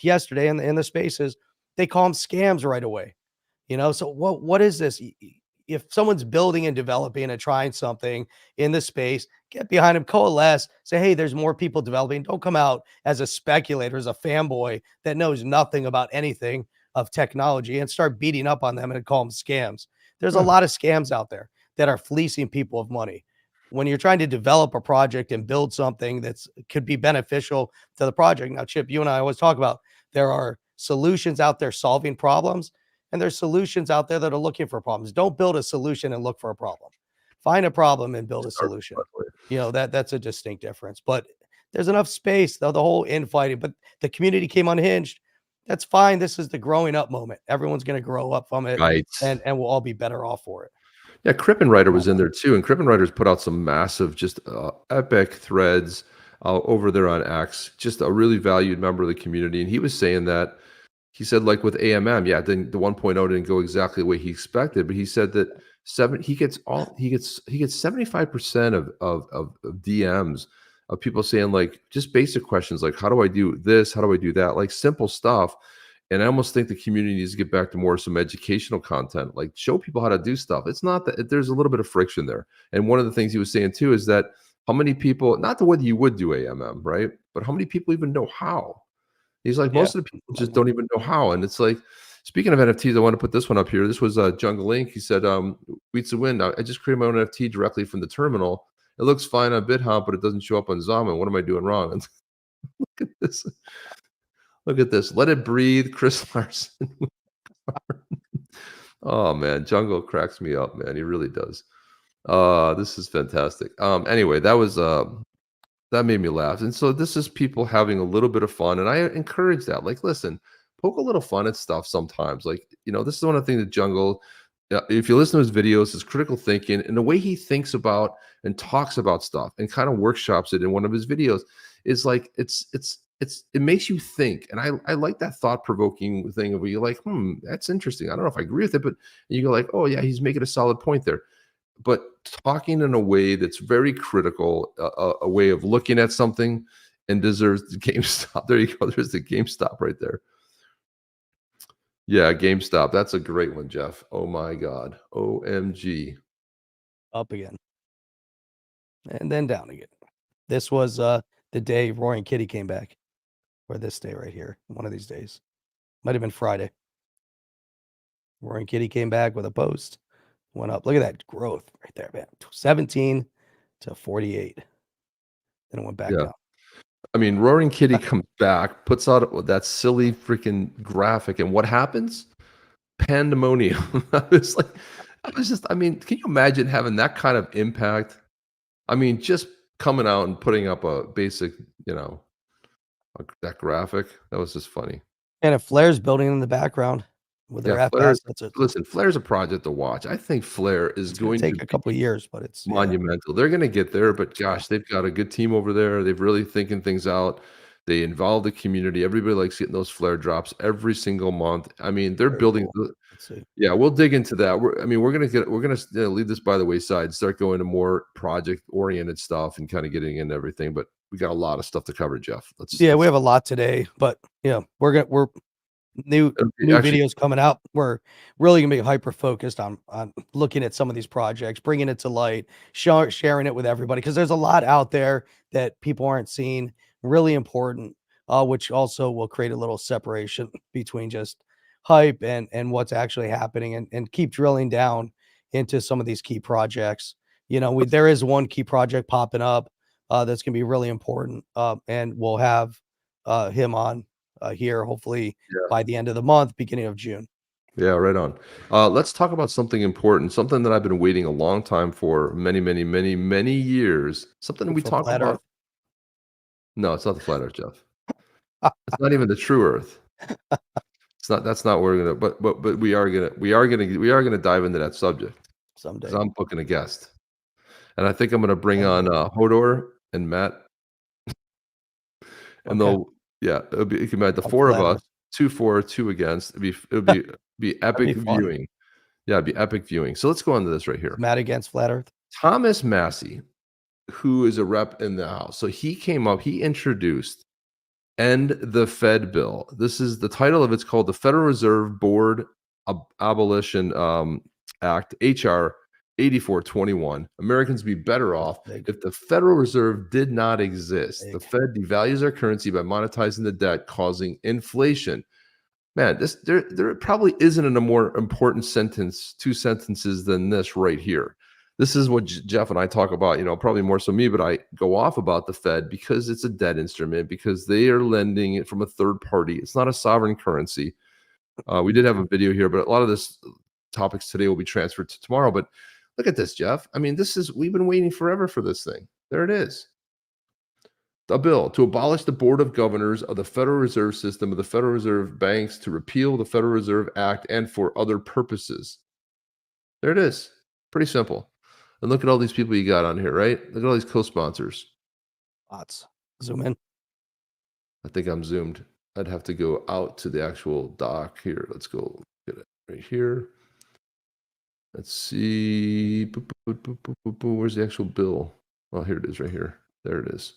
S1: yesterday in the spaces. They call them scams right away. So what is this? If someone's building and developing and trying something in the space, get behind them, coalesce, say, hey, there's more people developing. Don't come out as a speculator, as a fanboy that knows nothing about anything of technology and start beating up on them and call them scams. There's a
S2: Yeah.
S1: lot of scams out there that are fleecing people of money. When you're trying to develop a project and build something that's could be beneficial to the project. Now, Chip, you and I always talk about there are solutions out there solving problems, and there's solutions out there that are looking for problems. Don't build a solution and look for a problem. Find a problem and build a
S2: Start
S1: solution.
S2: that way.
S1: That's a distinct difference. But there's enough space, though, the whole infighting. But the community came unhinged. That's fine. This is the growing up moment. Everyone's going to grow up from it,
S2: Right.
S1: and we'll all be better off for it.
S2: Yeah, Krippenreiter was in there too, and Krippenreiter's put out some massive, just epic threads over there on X. Just a really valued member of the community, and he was saying that he said, like with AMM, yeah, then the 1.0 didn't go exactly the way he expected, but he said that he gets 75% of DMs of people saying like just basic questions like how do I do this, how do I do that, like simple stuff. And I almost think the community needs to get back to more some educational content, like show people how to do stuff. It's not that there's a little bit of friction there. And one of the things he was saying too is that how many people, not the whether you would do AMM, right? But how many people even know how? He's like,
S1: Yeah.
S2: most of the people just don't even know how. And it's like, speaking of NFTs, I want to put this one up here. This was Jungle Link. He said, Weeds the Wind. I just created my own NFT directly from the terminal. It looks fine on BitHop, but it doesn't show up on Zama. What am I doing wrong? And look at this. Look at this. Let it breathe, Chris Larson. Oh man, Jungle cracks me up, man. He really does. This is fantastic. Anyway, that made me laugh. And so this is people having a little bit of fun, and I encourage that. Like, listen, poke a little fun at stuff sometimes. Like, this is one of the things that Jungle, if you listen to his videos, his critical thinking and the way he thinks about and talks about stuff and kind of workshops it in one of his videos is like it makes you think. And I like that thought-provoking thing where you're like, that's interesting. I don't know if I agree with it, but you go like, oh yeah, he's making a solid point there. But talking in a way that's very critical, a way of looking at something and deserves the GameStop. There you go. There's the GameStop right there. Yeah, GameStop. That's a great one, Jeff. Oh my God. OMG.
S1: Up again. And then down again. This was the day Roaring Kitty came back. Or this day right here. One of these days. Might have been Friday. Roaring Kitty came back with a post. Went up. Look at that growth right there, man. 17 to 48. Then it went back down.
S2: I mean, Roaring Kitty comes back, puts out that silly freaking graphic, and what happens? Pandemonium. I mean, can you imagine having that kind of impact? I mean, just coming out and putting up a basic, that graphic. That was just funny.
S1: And if Flair's building in the background with their FS,
S2: listen, Flair's a project to watch. I think Flair is going to
S1: take a couple of years, but it's
S2: monumental. They're going to get there, but gosh, they've got a good team over there. They've really thinking things out. They involve the community. Everybody likes getting those Flair drops every single month. I mean, they're building. Cool. Yeah, we'll dig into that. We're going to leave this by the wayside, start going to more project oriented stuff and kind of getting into everything. But we got a lot of stuff to cover, Jeff.
S1: We have a lot today, but we're new
S2: Actually,
S1: videos coming out. We're really gonna be hyper focused on looking at some of these projects, bringing it to light, sharing it with everybody because there's a lot out there that people aren't seeing. Really important, which also will create a little separation between just hype and what's actually happening, and keep drilling down into some of these key projects. There is one key project popping up that's gonna be really important, and we'll have him on here hopefully by the end of the month, beginning of June.
S2: yeah, right on. Let's talk about something important, something that I've been waiting a long time for, many, many, many, many years. Something we
S1: For
S2: talk
S1: flat
S2: about.
S1: Earth.
S2: No, it's not the flat Earth, Jeff. It's not even the true Earth. It's not. That's not where we're gonna. But we are gonna dive into that subject
S1: Someday.
S2: because I'm booking a guest, and I think I'm gonna bring on Hodor and Matt, and
S1: Okay.
S2: it'll be the
S1: On
S2: four of
S1: flat
S2: us,
S1: Earth.
S2: 2 for, 2 against. Be epic
S1: That'd be fun.
S2: viewing. Yeah, it'd be epic viewing. So let's go into this right
S1: Is
S2: here.
S1: Matt against flat Earth?
S2: Thomas Massey, who is a rep in the House. So he came up, he introduced End the Fed Bill. This is the title of it's called the Federal Reserve Board Abolition Act, HR 8421. Americans be better off if the Federal Reserve did not exist. The Fed devalues our currency by monetizing the debt, causing inflation. Man, there probably isn't a more important sentence, 2 sentences than this right here. This is what Jeff and I talk about, probably more so me, but I go off about the Fed because it's a debt instrument, because they are lending it from a third party. It's not a sovereign currency. We did have a video here, but a lot of this topics today will be transferred to tomorrow. But look at this, Jeff. I mean, we've been waiting forever for this thing. There it is. A bill to abolish the Board of Governors of the Federal Reserve System of the Federal Reserve Banks, to repeal the Federal Reserve Act, and for other purposes. There it is. Pretty simple. And look at all these people you got on here, right? Look at all these co-sponsors.
S1: Lots. Zoom in.
S2: I think I'm zoomed. I'd have to go out to the actual doc here. Let's go get it right here. Let's see. Where's the actual bill? Well, here it is right here. There it is.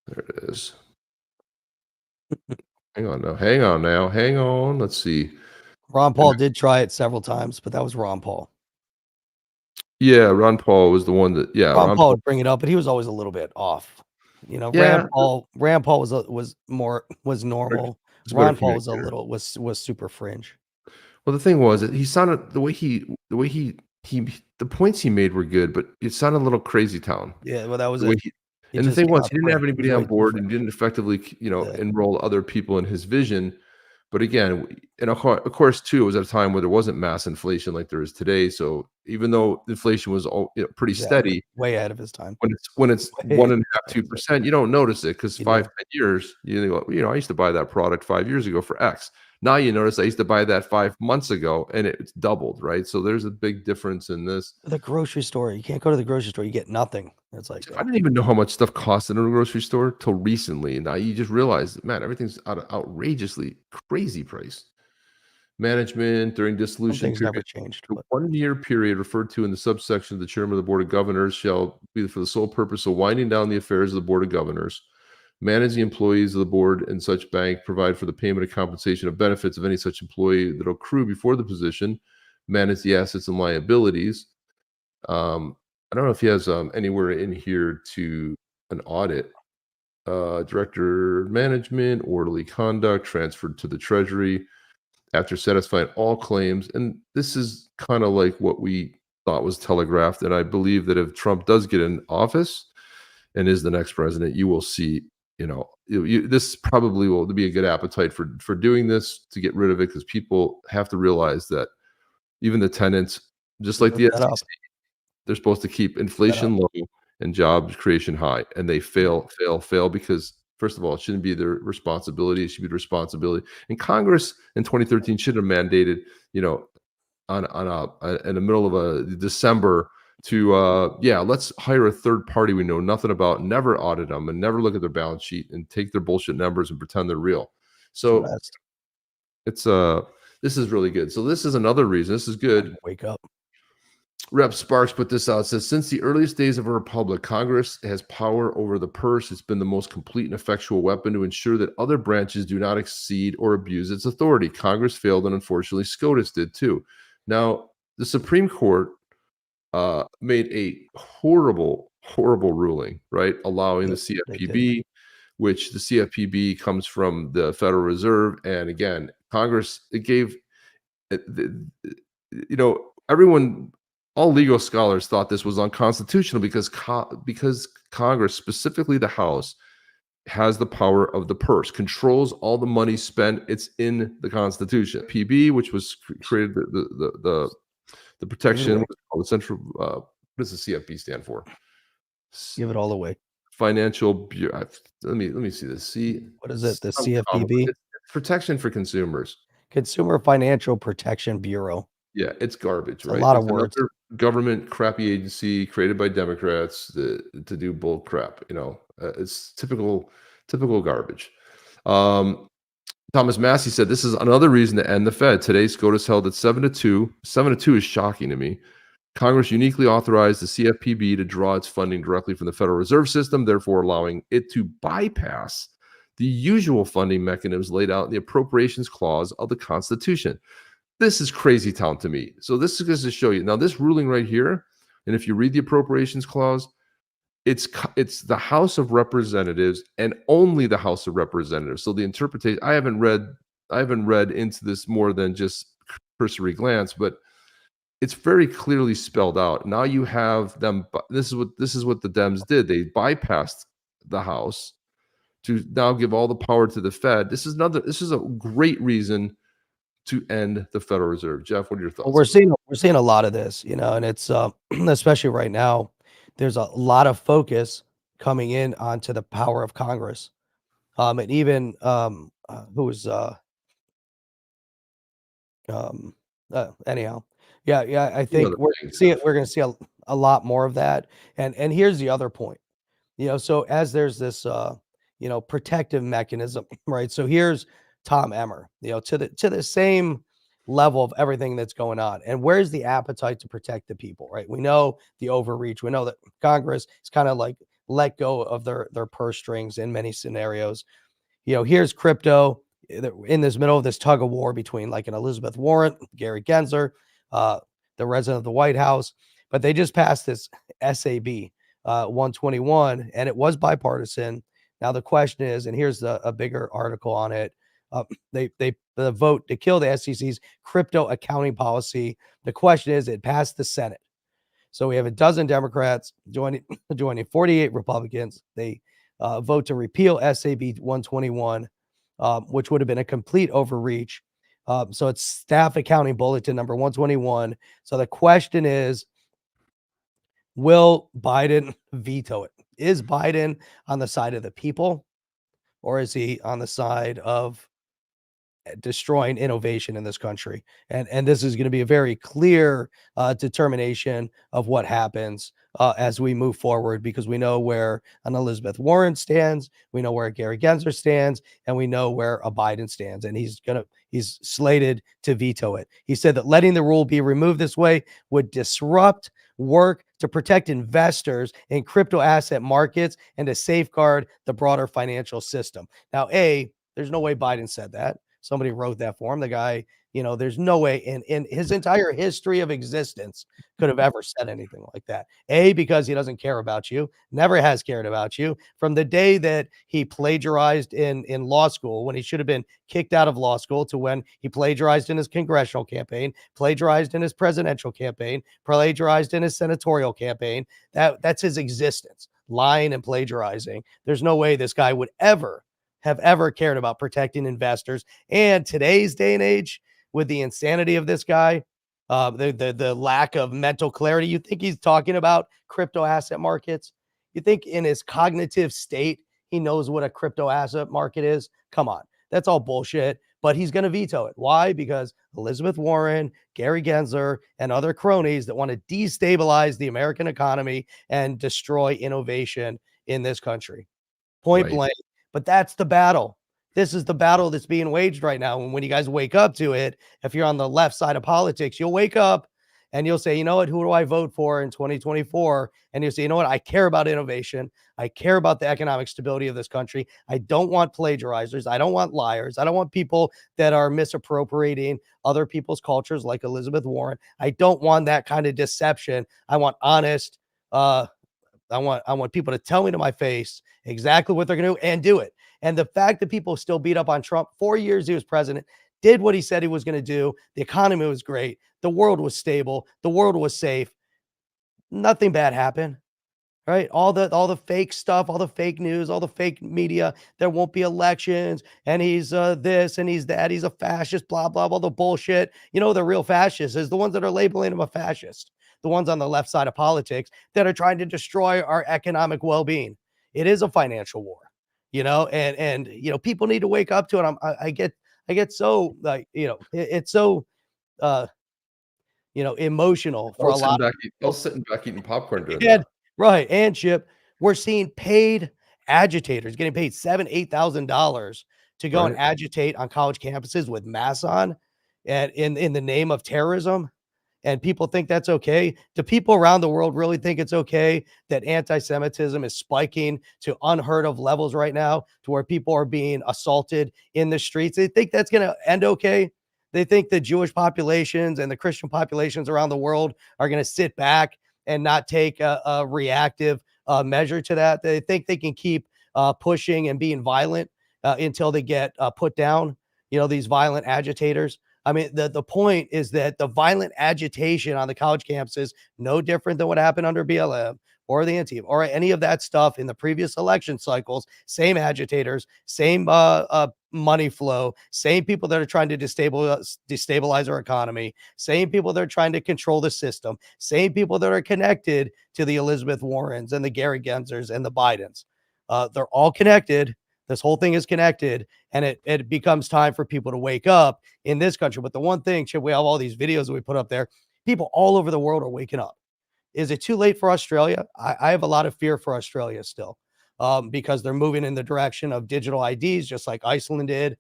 S2: There it is. Hang on now. Hang on. Let's see.
S1: Ron Paul did try it several times, but that was Ron Paul.
S2: Yeah, Ron Paul was the one that. Yeah,
S1: Ron Paul would bring it up, but he was always a little bit off.
S2: Yeah.
S1: Rand Paul was normal. Ron Paul was super fringe.
S2: Well, the thing was that he sounded the points he made were good, but it sounded a little crazy town.
S1: Yeah, well, that was it.
S2: And the thing was, he didn't have anybody on board and didn't effectively, enroll other people in his vision. But again, and of course, too, it was at a time where there wasn't mass inflation like there is today. So even though inflation was pretty steady,
S1: way ahead of his time.
S2: When it's 1.5%, 2%, you don't notice it because 5-10 years, I used to buy that product 5 years ago for X. Now you notice I used to buy that 5 months ago and it's doubled, right? So there's a big difference in this.
S1: The grocery store, you can't go to the grocery store, you get nothing. It's like
S2: I didn't even know how much stuff cost in a grocery store till recently. Now you just realize, man, everything's outrageously crazy price. Management during dissolution
S1: period, never changed.
S2: The 1-year period referred to in the subsection of the chairman of the Board of Governors shall be for the sole purpose of winding down the affairs of the Board of Governors, manage the employees of the board and such bank, provide for the payment of compensation of benefits of any such employee that accrue before the position, manage the assets and liabilities. I don't know if he has anywhere in here to an audit. Director of management, orderly conduct, transferred to the Treasury after satisfying all claims. And this is kind of like what we thought was telegraphed. And I believe that if Trump does get in office and is the next president, you will see, this probably will be a good appetite for doing this, to get rid of it, because people have to realize that even the tenants, just like the SEC, they're supposed to keep inflation low and job creation high, and they fail because, first of all, it shouldn't be their responsibility. It should be the responsibility. And Congress in 2013 should have mandated, in the middle of a December to, let's hire a third party we know nothing about, never audit them, and never look at their balance sheet and take their bullshit numbers and pretend they're real. So it's this is really good. So this is another reason. This is good.
S1: Wake up.
S2: Rep Sparks put this out. It says, since the earliest days of a republic, Congress has power over the purse. It's been the most complete and effectual weapon to ensure that other branches do not exceed or abuse its authority. Congress failed, and unfortunately, SCOTUS did too. Now, the Supreme Court made a horrible ruling, right? Allowing the CFPB, which the CFPB comes from the Federal Reserve. And again, Congress, it gave, everyone, all legal scholars thought this was unconstitutional because Congress, specifically the House, has the power of the purse, controls all the money spent. It's in the Constitution. PB, which was created, the protection, the central, what does the CFP stand for?
S1: Give it all away.
S2: Financial Bureau. Let me see this.
S1: What is it? The CFPB?
S2: It's protection for consumers.
S1: Consumer Financial Protection Bureau.
S2: Yeah, it's garbage, right?
S1: A lot of words.
S2: Another government crappy agency created by Democrats to do bull crap. It's typical garbage. Thomas Massey said this is another reason to end the Fed. Today, SCOTUS held at 7-2. 7-2 is shocking to me. Congress uniquely authorized the CFPB to draw its funding directly from the Federal Reserve System, therefore allowing it to bypass the usual funding mechanisms laid out in the Appropriations Clause of the Constitution. This is crazy town to me. So this is just to show you. Now, this ruling right here, and if you read the Appropriations Clause, it's the House of Representatives and only the House of Representatives. So the interpretation, I haven't read into this more than just cursory glance, but it's very clearly spelled out. Now you have them. This is what the Dems did. They bypassed the House to now give all the power to the Fed. This is a great reason to end the Federal Reserve. Jeff, what are your thoughts?
S1: Well, we're seeing a lot of this, and it's especially right now. There's a lot of focus coming in onto the power of Congress, and even anyhow, yeah. I think we're going to see a lot more of that. And here's the other point, So as there's this protective mechanism, right? So here's Tom Emmer, to the same level of everything that's going on. And where's the appetite to protect the people, right? We know the overreach. We know that Congress is kind of like let go of their purse strings in many scenarios. Here's crypto in this middle of this tug of war between like an Elizabeth Warren, Gary Gensler, the resident of the White House, but they just passed this SAB 121, and it was bipartisan. Now the question is, and here's a bigger article on it. The vote to kill the SEC's crypto accounting policy. The question is, it passed the Senate. So we have a dozen Democrats joining 48 Republicans. They vote to repeal SAB 121, which would have been a complete overreach. So it's Staff Accounting Bulletin number 121. So the question is, will Biden veto it? Is Biden on the side of the people, or is he on the side of destroying innovation in this country? And this is going to be a very clear determination of what happens as we move forward, because we know where an Elizabeth Warren stands, we know where Gary Gensler stands, and we know where a Biden stands, and he's slated to veto it. He said that letting the rule be removed this way would disrupt work to protect investors in crypto asset markets and to safeguard the broader financial system. Now, there's no way Biden said that. Somebody wrote that for him. The guy, there's no way in his entire history of existence could have ever said anything like that. Because he doesn't care about you, never has cared about you from the day that he plagiarized in law school when he should have been kicked out of law school, to when he plagiarized in his congressional campaign, plagiarized in his presidential campaign, plagiarized in his senatorial campaign. That's his existence, lying and plagiarizing. There's no way this guy would have ever cared about protecting investors. And today's day and age, with the insanity of this guy, the lack of mental clarity, you think he's talking about crypto asset markets? You think in his cognitive state, he knows what a crypto asset market is? Come on. That's all bullshit. But he's going to veto it. Why? Because Elizabeth Warren, Gary Gensler, and other cronies that want to destabilize the American economy and destroy innovation in this country. Point blank. But that's the battle. This is the battle that's being waged right now. And when you guys wake up to it, if you're on the left side of politics, you'll wake up and you'll say, you know what, who do I vote for in 2024? And you'll say, you know what, I care about innovation. I care about the economic stability of this country. I don't want plagiarizers. I don't want liars. I don't want people that are misappropriating other people's cultures like Elizabeth Warren. I don't want that kind of deception. I want honest, I want people to tell me to my face exactly what they're going to do and do it. And the fact that people still beat up on Trump, 4 years he was president, did what he said he was going to do. The economy was great. The world was stable. The world was safe. Nothing bad happened. Right? All the fake stuff, all the fake news, all the fake media. There won't be elections, and he's this and he's that. He's a fascist. Blah blah blah. The bullshit. You know, the real fascists is the ones that are labeling him a fascist. The ones on the left side of politics that are trying to destroy our economic well-being. It is a financial war, you know, and you know, people need to wake up to it. I get so like, you know, it's so you know, emotional for a lot.
S2: I was sitting back eating popcorn during
S1: And,
S2: that.
S1: right, and Chip, we're seeing paid agitators getting paid $7,000-8,000 to go and
S2: Right.
S1: agitate on college campuses with masks on, and in the name of terrorism, and people think that's okay. Do people around the world really think it's okay that anti-Semitism is spiking to unheard of levels right now, to where people are being assaulted in the streets? They think that's going to end okay. They think the Jewish populations and the Christian populations around the world are going to sit back and not take a reactive measure to that. They think they can keep pushing and being violent until they get put down. You know, these violent agitators. I mean, the point is that the violent agitation on the college campuses, no different than what happened under BLM or the Antifa or any of that stuff in the previous election cycles. Same agitators, same money flow, same people that are trying to destabilize our economy, same people that are trying to control the system, same people that are connected to the Elizabeth Warrens and the Gary Gensers and the Bidens. They're all connected. This whole thing is connected, and it becomes time for people to wake up in this country. But the one thing, Chip, we have all these videos that we put up there. People all over the world are waking up. Is it too late for Australia? I have a lot of fear for Australia still, because they're moving in the direction of digital IDs, just like Iceland did.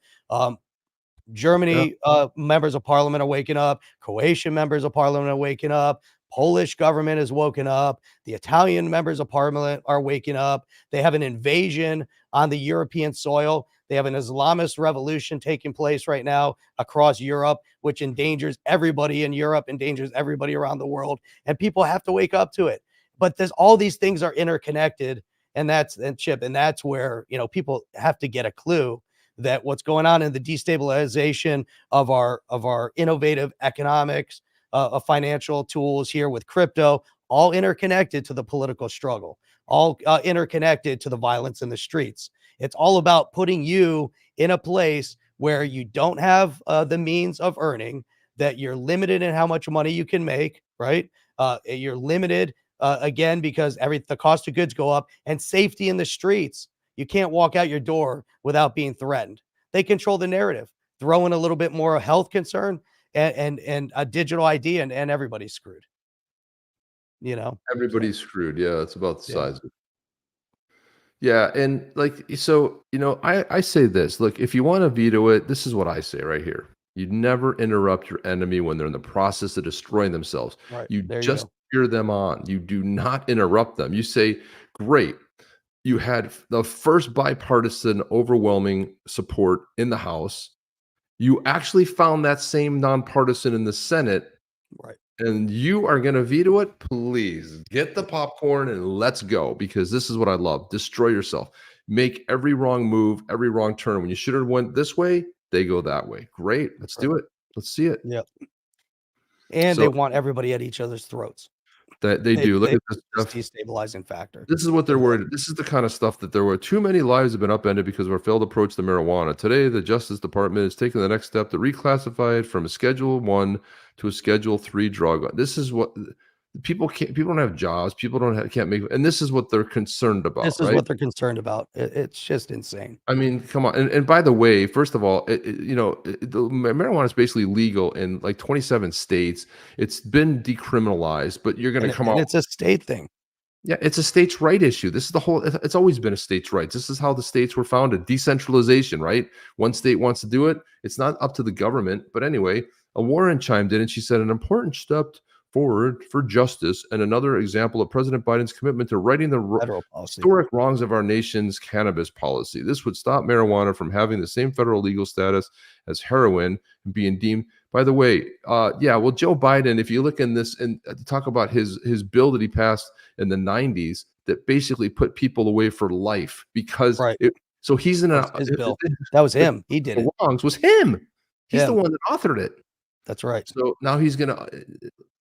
S1: Germany members of parliament are waking up. Croatian members of parliament are waking up. Polish government is woken up. The Italian members of parliament are waking up. They have an invasion on the European soil. They have an Islamist revolution taking place right now across Europe, which endangers everybody in Europe, endangers everybody around the world, and people have to wake up to it. But there's all these things are interconnected, and Chip, and that's where, you know, people have to get a clue that what's going on in the destabilization of our innovative economics, of financial tools here with crypto, all interconnected to the political struggle, all interconnected to the violence in the streets. It's all about putting you in a place where you don't have the means of earning, that you're limited in how much money you can make, right? You're limited again because the cost of goods go up, and safety in the streets. You can't walk out your door without being threatened. They control the narrative. Throw in a little bit more health concern and a digital ID, and everybody's screwed. You know,
S2: Everybody's screwed. Yeah, it's about the
S1: yeah,
S2: size of it. Yeah, and like so, you know, I say this. Look, if you want to veto it, this is what I say right here. You never interrupt your enemy when they're in the process of destroying themselves.
S1: right
S2: You
S1: there. You
S2: just
S1: go.
S2: cheer them on. You do not interrupt them. You say, "Great, you had the first bipartisan overwhelming support in the House. You actually found that same nonpartisan in the Senate,
S1: Right.
S2: and you are going to veto it. Please get the popcorn and let's go, because this is what I love. Destroy yourself. Make every wrong move, every wrong turn. When you should have went this way, they go that way. Great. Let's
S1: Right.
S2: do it. Let's see it."
S1: Yeah. And they
S2: So
S1: want everybody at each other's throats.
S2: that they do. Look
S1: They
S2: at this
S1: this
S2: stuff.
S1: destabilizing factor.
S2: This is what
S1: They
S2: they're
S1: will.
S2: worried. This is the kind of stuff that there were too many lives have been upended because of our failed approach to marijuana. Today, the Justice Department is taking the next step to reclassify it from a Schedule 1 to a Schedule 3 drug. This is what people can't. People don't have jobs. People can't make. And this is what they're concerned about,
S1: This is
S2: right?
S1: what they're concerned about. It's just insane.
S2: I mean, come on. And by the way, first of all, the marijuana is basically legal in like 27 states. It's been decriminalized, but you're going to come
S1: And
S2: out.
S1: it's a state thing.
S2: Yeah, it's a states' right issue. This is the whole. It's always been a states' rights. This is how the states were founded. Decentralization, right? One state wants to do it. It's not up to the government. But anyway, a Warren chimed in and she said an important step forward for justice and another example of President Biden's commitment to righting the
S1: Federal policy.
S2: historic wrongs of our nation's cannabis policy. This would stop marijuana from having the same federal legal status as heroin and being deemed. By the way, well, Joe Biden, if you look in this and talk about his bill that he passed in the 90s that basically put people away for life because
S1: Right.
S2: so he's in
S1: His bill. That was him. He did it.
S2: The wrongs was him. He's
S1: Yeah.
S2: the one that authored it.
S1: That's right.
S2: So now he's gonna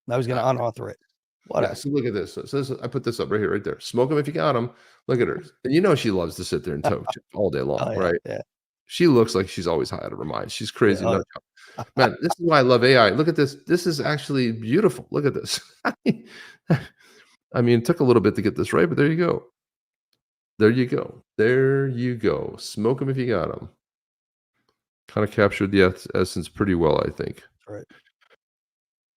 S1: unauthor it. What
S2: yeah,
S1: else?
S2: so look at this. So this, I put this up right here, right there. Smoke them if you got them. Look at her. And you know she loves to sit there and talk all day long,
S1: Oh, yeah,
S2: right?
S1: yeah.
S2: She looks like she's always high out of her mind. She's crazy.
S1: Yeah,
S2: Man, this is why I love AI. Look at this. This is actually beautiful. Look at this. I mean, it took a little bit to get this right, but there you go. There you go. There you go. Smoke them if you got them. Kind of captured the essence pretty well, I think.
S1: That's right.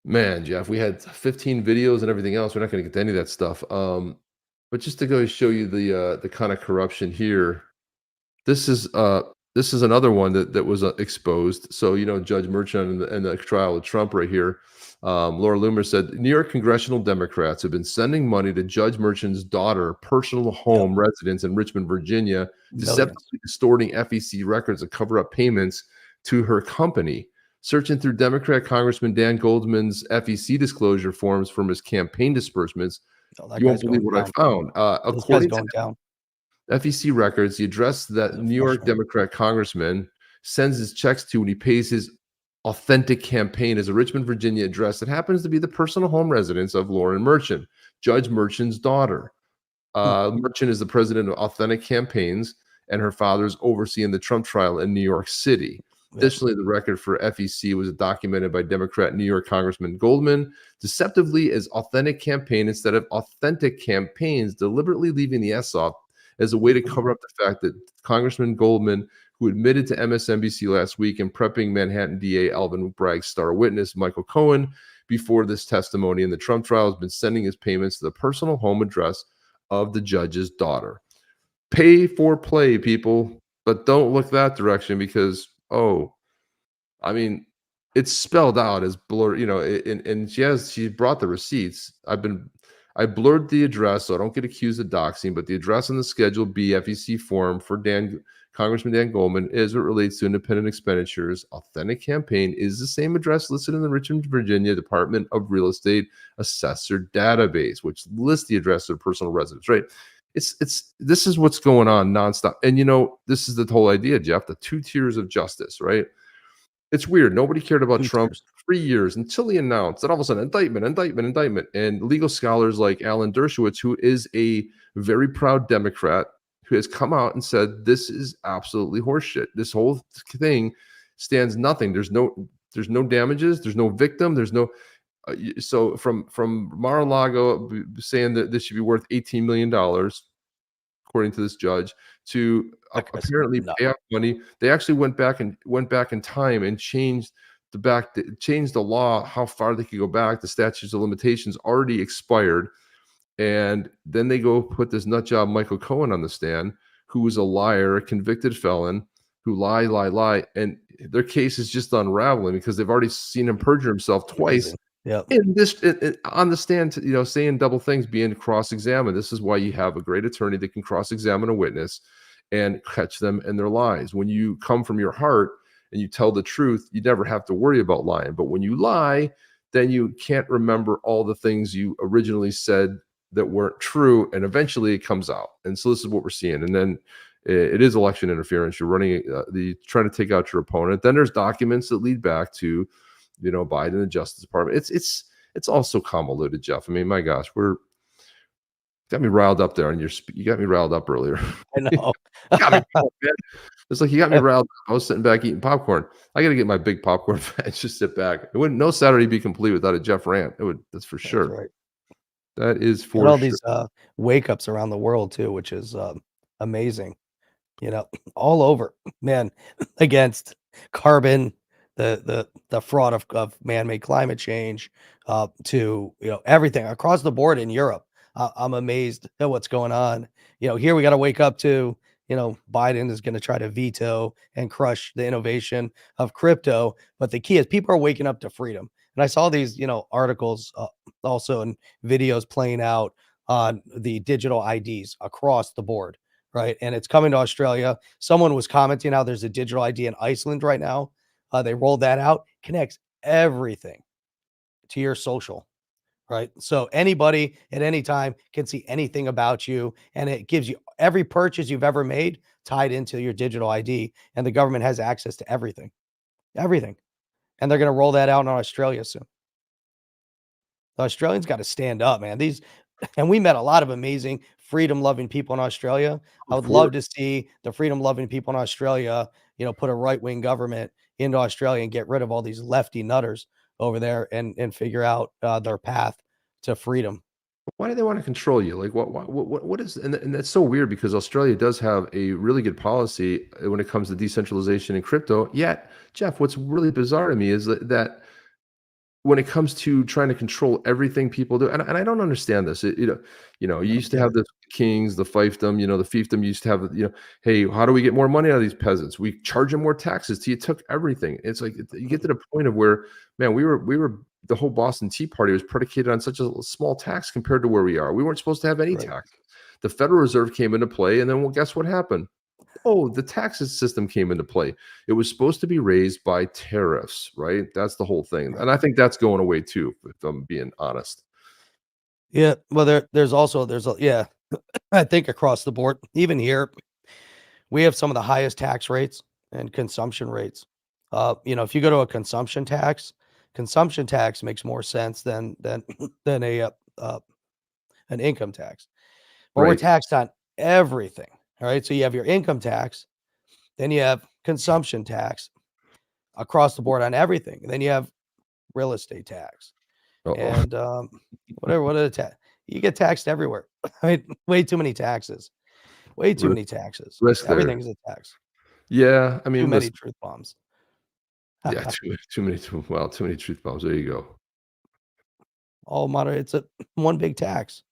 S2: Man, Jeff, we had 15 videos and everything else. We're not going to get to any of that stuff. But just to go show you the kind of corruption here, this is another one that was exposed. So Judge Merchan and the trial of Trump right here. Laura Loomer said New York congressional Democrats have been sending money to Judge Merchan's daughter, personal home residence in Richmond, Virginia, deceptively distorting FEC records to cover up payments to her company. Searching through Democrat Congressman Dan Goldman's FEC disclosure forms from his campaign disbursements, you won't believe what I found. According to FEC records, the address that New York Democrat congressman sends his checks to when he pays his authentic campaign is a Richmond, Virginia address that happens to be the personal home residence of Lauren Merchan, Judge Merchan's daughter. Merchan is the president of Authentic Campaigns, and her father's overseeing the Trump trial in New York City. Additionally, the record for FEC was documented by Democrat New York Congressman Goldman deceptively as Authentic Campaign instead of Authentic Campaigns, deliberately leaving the S off as a way to cover up the fact that Congressman Goldman, who admitted to MSNBC last week in prepping Manhattan DA Alvin Bragg's star witness, Michael Cohen, before this testimony in the Trump trial, has been sending his payments to the personal home address of the judge's daughter. Pay for play, people, but don't look that direction because, I mean, it's spelled out as blur, and she brought the receipts. I blurred the address so I don't get accused of doxing, but the address on the Schedule B FEC form for Congressman Dan Goldman as it relates to independent expenditures. Authentic Campaign is the same address listed in the Richmond, Virginia Department of Real Estate Assessor database, which lists the address of personal residence, right? This is what's going on nonstop. And this is the whole idea, Jeff, the 2 tiers of justice, right? It's weird. Nobody cared about Trump for 3 years until he announced that all of a sudden indictment. And legal scholars like Alan Dershowitz, who is a very proud Democrat, who has come out and said this is absolutely horseshit. This whole thing stands nothing. There's no damages. There's no victim. There's no. So from Mar-a-Lago saying that this should be worth $18 million, according to this judge, to apparently pay out money. They actually went back in time and changed the law, how far they could go back. The statutes of limitations already expired. And then they go put this nut job Michael Cohen on the stand, who was a liar, a convicted felon, who lie. And their case is just unraveling because they've already seen him perjure himself twice.
S1: Yeah.
S2: And this on the stand, saying double things, being cross-examined. This is why you have a great attorney that can cross-examine a witness and catch them in their lies. When you come from your heart and you tell the truth, you never have to worry about lying. But when you lie, then you can't remember all the things you originally said that weren't true, and eventually it comes out. And so this is what we're seeing. And then it is election interference. You're running trying to take out your opponent. Then there's documents that lead back to Biden and the Justice Department. It's all so convoluted, Jeff. I mean, my gosh, got me riled up there, and you got me riled up earlier.
S1: I know.
S2: It's like you got me riled up. I was sitting back eating popcorn. I got to get my big popcorn and just sit back. No Saturday be complete without a Jeff rant. That's for sure.
S1: That's right.
S2: That is for
S1: all
S2: sure.
S1: These wake ups around the world too, which is amazing. All over, man, against carbon, the fraud of man-made climate change, to everything across the board in Europe. I'm amazed at what's going on. Here we got to wake up to Biden is going to try to veto and crush the innovation of crypto, but the key is people are waking up to freedom. And I saw these, articles also and videos playing out on the digital IDs across the board, right? And it's coming to Australia. Someone was commenting how there's a digital ID in Iceland right now. They rolled that out, connects everything to your social, right? So anybody at any time can see anything about you, and it gives you every purchase you've ever made tied into your digital ID, and the government has access to everything, everything. And they're going to roll that out in Australia soon. The Australians got to stand up, man. And we met a lot of amazing freedom-loving people in Australia. I would love to see the freedom-loving people in Australia, put a right-wing government into Australia and get rid of all these lefty nutters over there and figure out their path to freedom.
S2: Why do they want to control you? Like, what is, and that's so weird because Australia does have a really good policy when it comes to decentralization and crypto. Yet, Jeff, what's really bizarre to me is that when it comes to trying to control everything people do, and I don't understand this. You used to have the kings, the fiefdom, the fiefdom used to have, hey, how do we get more money out of these peasants? We charge them more taxes. You took everything. It's like you get to the point of where, man, we were the whole Boston Tea Party was predicated on such a small tax compared to where we are. We weren't supposed to have any tax. The Federal Reserve came into play, and then, well, guess what happened? Oh, the tax system came into play. It was supposed to be raised by tariffs, right? That's the whole thing. And I think that's going away too, if I'm being honest.
S1: Yeah. Well, yeah, I think across the board, even here, we have some of the highest tax rates and consumption rates. If you go to a consumption tax makes more sense than a an income tax. But we're taxed on everything. All right. So you have your income tax, then you have consumption tax across the board on everything. And then you have real estate tax. And what you get taxed everywhere. I mean, way too many taxes. Way too many taxes. Everything's a tax.
S2: Yeah. I mean,
S1: too many truth bombs.
S2: Yeah, too many truth bombs. There you go.
S1: All moderate. It's one big tax.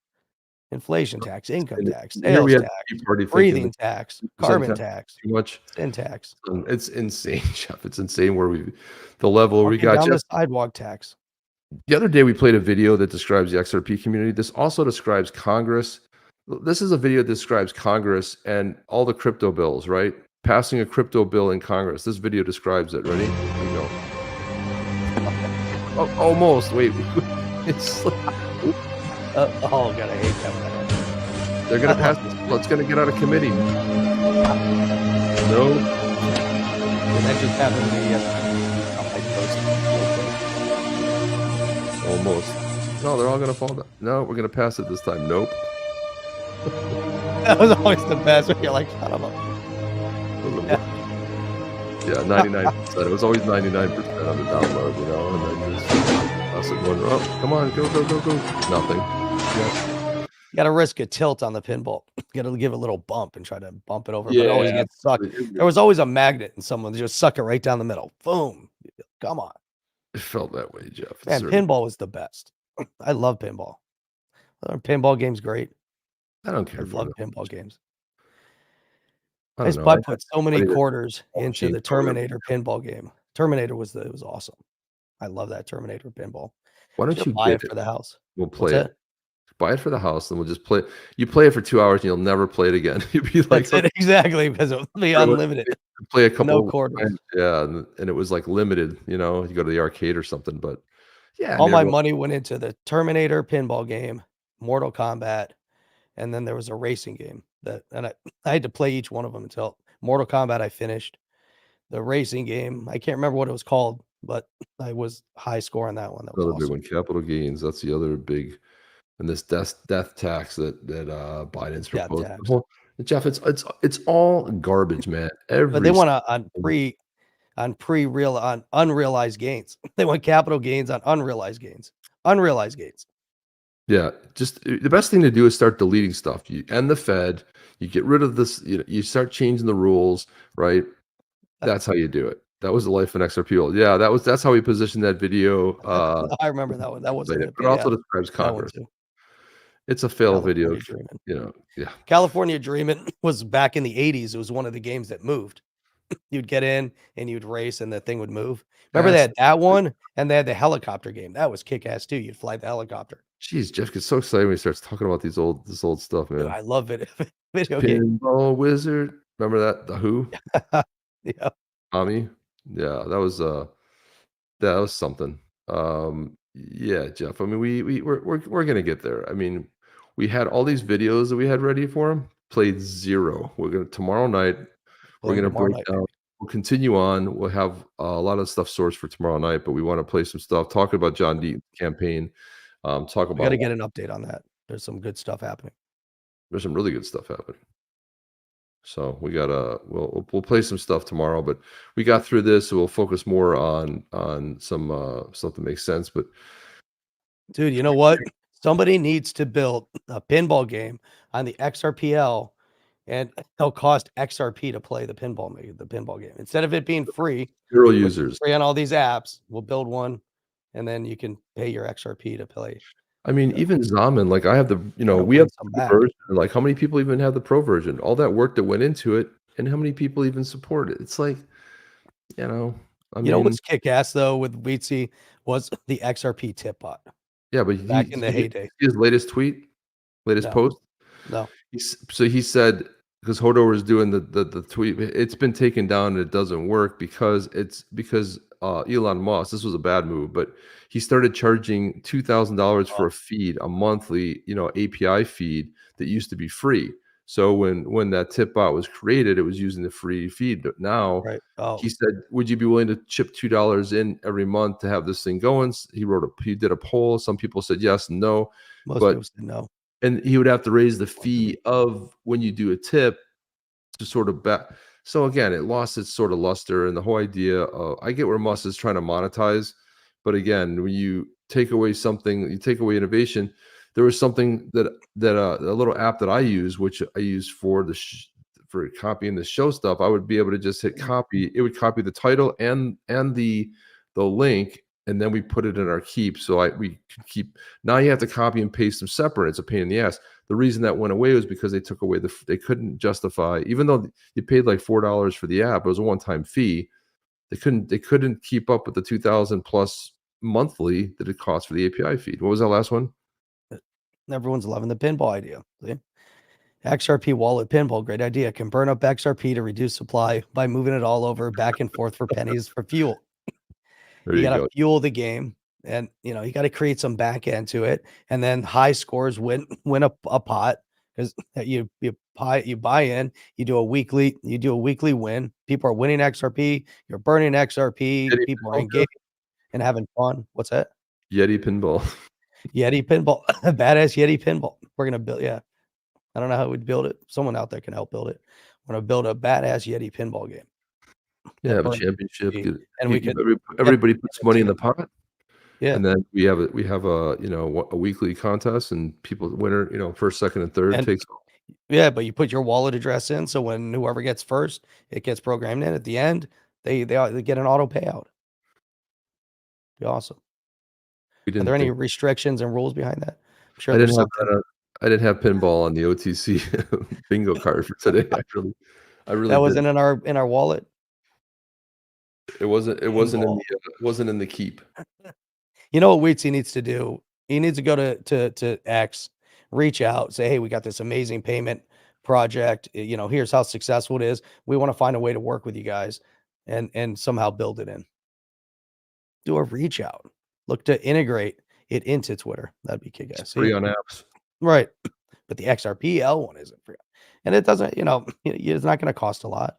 S1: Inflation tax, income tax, sales tax, breathing tax, carbon tax,
S2: too much
S1: sin tax.
S2: It's insane, Jeff. It's insane where the level we got.
S1: Down the sidewalk tax.
S2: The other day we played a video that describes the XRP community. This also describes Congress. This is a video that describes Congress and all the crypto bills, right? Passing a crypto bill in Congress. This video describes it. Ready? Here we go. Oh, almost. Wait. It's
S1: gotta hate that.
S2: They're gonna pass this. Well, it's gonna get out of committee. No.
S1: That just happened to me yesterday.
S2: Almost. No, they're all gonna fall down. No, we're gonna pass it this time. Nope.
S1: That was always the best. You're like, son of a.
S2: Yeah, 99%. It was always 99% on the download, and then just going, oh, come on, go. Nothing. Yeah.
S1: You got to risk a tilt on the pinball. You got to give a little bump and try to bump it over. Yeah, but it always gets sucked. There was always a magnet and someone just suck it right down the middle. Boom. Come on.
S2: It felt that way, Jeff.
S1: Man, pinball was the best. I love pinball. Pinball game's great.
S2: I don't care.
S1: I love pinball games. I put so many quarters into the Terminator pinball game. Terminator it was awesome. I love that Terminator pinball.
S2: Why don't you
S1: buy it for the house?
S2: We'll play it. Buy it for the house, and we'll just play. You play it for 2 hours, and you'll never play it again. You'll be like,
S1: that's it exactly, because it'll be unlimited.
S2: Play a couple,
S1: no quarters.
S2: Yeah, and it was like limited. You go to the arcade or something. But yeah,
S1: all my money went into the Terminator pinball game, Mortal Kombat, and then there was a racing game and I had to play each one of them until Mortal Kombat I finished. The racing game, I can't remember what it was called, but I was high score on that one. That was
S2: another big one. Capital gains. That's the other big, and this death tax that Biden's proposed. Jeff, it's all garbage, man.
S1: But they want on unrealized gains. They want capital gains on unrealized gains. Unrealized gains.
S2: Yeah, just the best thing to do is start deleting stuff. You end the Fed. You get rid of this. You start changing the rules, right? That's how you do it. That was the life in XRP. Yeah, that's how we positioned that video.
S1: I remember that one. That wasn't it.
S2: But it also describes Congress. It's a fail video. Yeah.
S1: California Dreamin' was back in the 80s. It was one of the games that moved. You'd get in and you'd race and the thing would move. Remember they had that one and they had the helicopter game. That was kick ass too. You'd fly the helicopter.
S2: Jeez, Jeff gets so excited when he starts talking about this old stuff,
S1: Dude,
S2: man.
S1: I love it. Video game.
S2: Pinball Wizard. Remember that? The Who?
S1: Yeah.
S2: Tommy? Yeah, that was something. Yeah, Jeff. I mean, we're gonna get there. I mean, we had all these videos that we had ready for him. Played zero. We're gonna tomorrow night. We're
S1: Playing
S2: gonna
S1: tomorrow
S2: break
S1: night,
S2: down.
S1: baby.
S2: We'll continue on. We'll have a lot of stuff sourced for tomorrow night, but we want to play some stuff. Talk about John Deaton's campaign. Talk
S1: We got
S2: about
S1: to get an update on that. There's some good stuff happening.
S2: there's some really good stuff happening. So we gotta we'll play some stuff tomorrow, but we got through this, so we'll focus more on some stuff that makes sense. But
S1: Dude, you know what? Somebody needs to build a pinball game on the XRPL, and it'll cost XRP to play the pinball game. Instead of it being free,
S2: zero
S1: which is
S2: users.
S1: free on all these apps, we'll build one, and then you can pay your XRP to play.
S2: I mean, even Zaman, like I have the,
S1: Gotta
S2: we
S1: bring
S2: have
S1: some
S2: the
S1: back.
S2: version. Like, how many people even have the pro version? All that work that went into it, and how many people even support it? It's like, I
S1: You know
S2: mean,
S1: what's kick ass though with Weetsy was the XRP tip bot
S2: yeah, but
S1: back in the heyday.
S2: his latest tweet, latest
S1: No.
S2: post.
S1: No,
S2: So he said, because Hodor was doing the tweet, it's been taken down and it doesn't work because Elon Musk. This was a bad move, but he started charging $2,000 for a feed, a monthly API feed that used to be free. So when that tip bot was created, it was using the free feed. But now
S1: right.
S2: he said, "Would you be willing to chip $2 in every month to have this thing going?" He did a poll. Some people said yes and no.
S1: Most
S2: but
S1: people said no.
S2: And he would have to raise the fee of when you do a tip to sort of bet. So again, it lost its sort of luster, and the whole idea of, I get where Musk is trying to monetize, but again, when you take away something, you take away innovation. There was something that a little app that I use, which I use for for copying the show stuff. I would be able to just hit copy. It would copy the title and the link, and then we put it in our keep. So we could keep. Now you have to copy and paste them separate. It's a pain in the ass. The reason that went away was because they took away they couldn't justify, even though you paid like $4 for the app, it was a one-time fee. They couldn't keep up with the 2,000 plus monthly that it cost for the API feed. What was that last one?
S1: Everyone's loving the pinball idea. See? XRP wallet pinball, great idea. Can burn up XRP to reduce supply by moving it all over back and forth for pennies for fuel. You got to fuel the game, and you got to create some back end to it, and then high scores win a pot because you buy in. You do a weekly win. People are winning XRP. You're burning XRP. People are engaged and having fun. What's that?
S2: Yeti pinball.
S1: Yeti pinball, badass Yeti pinball. We're gonna build. Yeah, I don't know how we'd build it. Someone out there can help build it. We're gonna build a badass Yeti pinball game.
S2: Yeah, have a championship.
S1: And we could
S2: everybody puts money in the pot.
S1: Yeah,
S2: and then we have a weekly contest, and people winner first, second, and third takes.
S1: Yeah, but you put your wallet address in, so when whoever gets first, it gets programmed in. At the end, they get an auto payout. Be awesome. Are there any restrictions and rules behind that? I'm sure
S2: I didn't have that. I didn't have pinball on the OTC bingo card for today. I really
S1: that wasn't in our wallet.
S2: It wasn't in the keep.
S1: You know what Weetsy needs to do? He needs to go to X, reach out, say, hey, we got this amazing payment project. Here's how successful it is. We want to find a way to work with you guys and somehow build it in. Do a reach out. Look to integrate it into Twitter. That'd be kick ass.
S2: Free on apps.
S1: Right. But the XRPL one isn't free. And it doesn't, it's not going to cost a lot.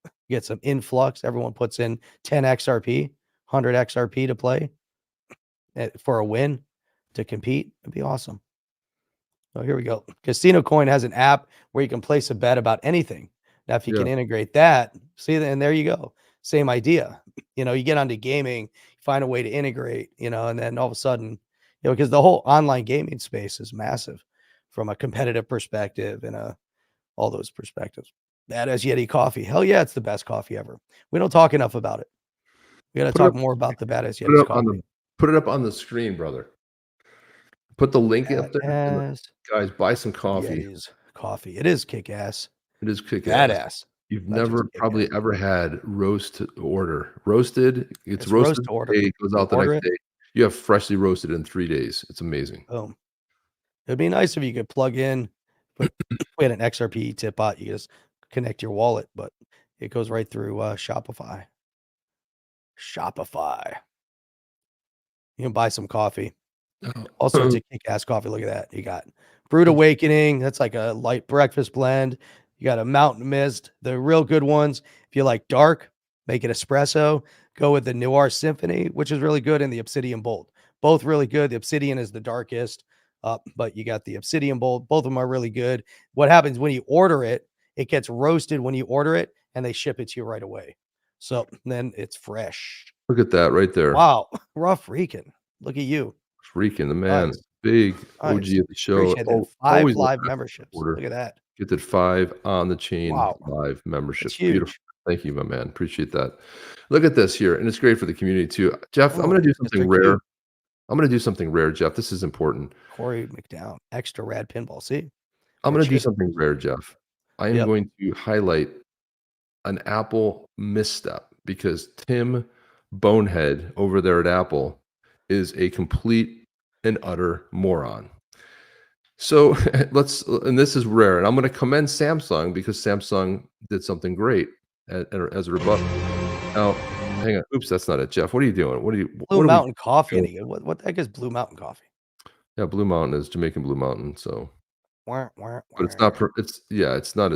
S1: You get some influx. Everyone puts in 10 XRP, 100 XRP to play for a win to compete. It'd be awesome. Oh, here we go. Casino Coin has an app where you can place a bet about anything. Now, if you can integrate that, and there you go. Same idea. You get onto gaming, find a way to integrate, and then all of a sudden, because the whole online gaming space is massive from a competitive perspective and all those perspectives. Badass Yeti coffee. Hell yeah, it's the best coffee ever. We don't talk enough about it. We got to talk more about the badass Yeti coffee.
S2: Put it up on the screen, brother. Put the link up there. Guys, buy some coffee.
S1: Yeti's coffee. It is kick ass.
S2: It is kick ass.
S1: Badass.
S2: You've
S1: Not just
S2: never
S1: kick
S2: probably
S1: it.
S2: ever had roast to order. Roasted, it's
S1: It's roast
S2: roasted
S1: to order.
S2: today, it goes
S1: You
S2: out the
S1: order
S2: next
S1: it,
S2: day. You have freshly roasted in 3 days. It's amazing.
S1: boom. It'd be nice if you could plug in, but we had an XRP tip bot. You just connect your wallet, but it goes right through Shopify. Shopify. You can buy some coffee. All sorts of kick-ass coffee. Look at that. You got Brewed Awakening. That's like a light breakfast blend. You got a Mountain Mist. The real good ones. If you like dark, make it espresso. Go with the Noir Symphony, which is really good, and the Obsidian Bold. Both really good. The Obsidian is the darkest, but you got the Obsidian Bold. Both of them are really good. What happens when you order it, it gets roasted when you order it, and they ship it to you right away. So then it's fresh.
S2: Look at that right there.
S1: Wow. Rough freaking. Look at you.
S2: Freaking the man.
S1: Nice.
S2: Big OG
S1: Nice.
S2: of the show.
S1: Appreciate that. 5
S2: Always
S1: live memberships.
S2: order.
S1: Look at that.
S2: Get that 5 on the chain
S1: Wow.
S2: live memberships.
S1: It's huge.
S2: Beautiful. Thank you, my man. Appreciate that. Look at this here, and it's great for the community too. Jeff, I'm
S1: Oh,
S2: gonna do
S1: yes,
S2: something
S1: they're
S2: rare.
S1: cute.
S2: I'm gonna do something rare, Jeff. This is important.
S1: Corey McDowell. Extra rad pinball. See?
S2: I'm
S1: There
S2: gonna do
S1: it is.
S2: something rare, Jeff. I am
S1: Yep.
S2: going to highlight an Apple misstep because Tim Bonehead over there at Apple is a complete and utter moron. So and this is rare, and I'm going to commend Samsung because Samsung did something great as a rebuttal. Now, hang on. Oops, that's not it, Jeff. What are you doing?
S1: Blue
S2: what are we
S1: Mountain Coffee.
S2: doing?
S1: And again. What the heck is Blue Mountain Coffee?
S2: Yeah, Blue Mountain is Jamaican Blue Mountain. So,
S1: Wah, wah,
S2: but it's not.
S1: wah.
S2: It's not.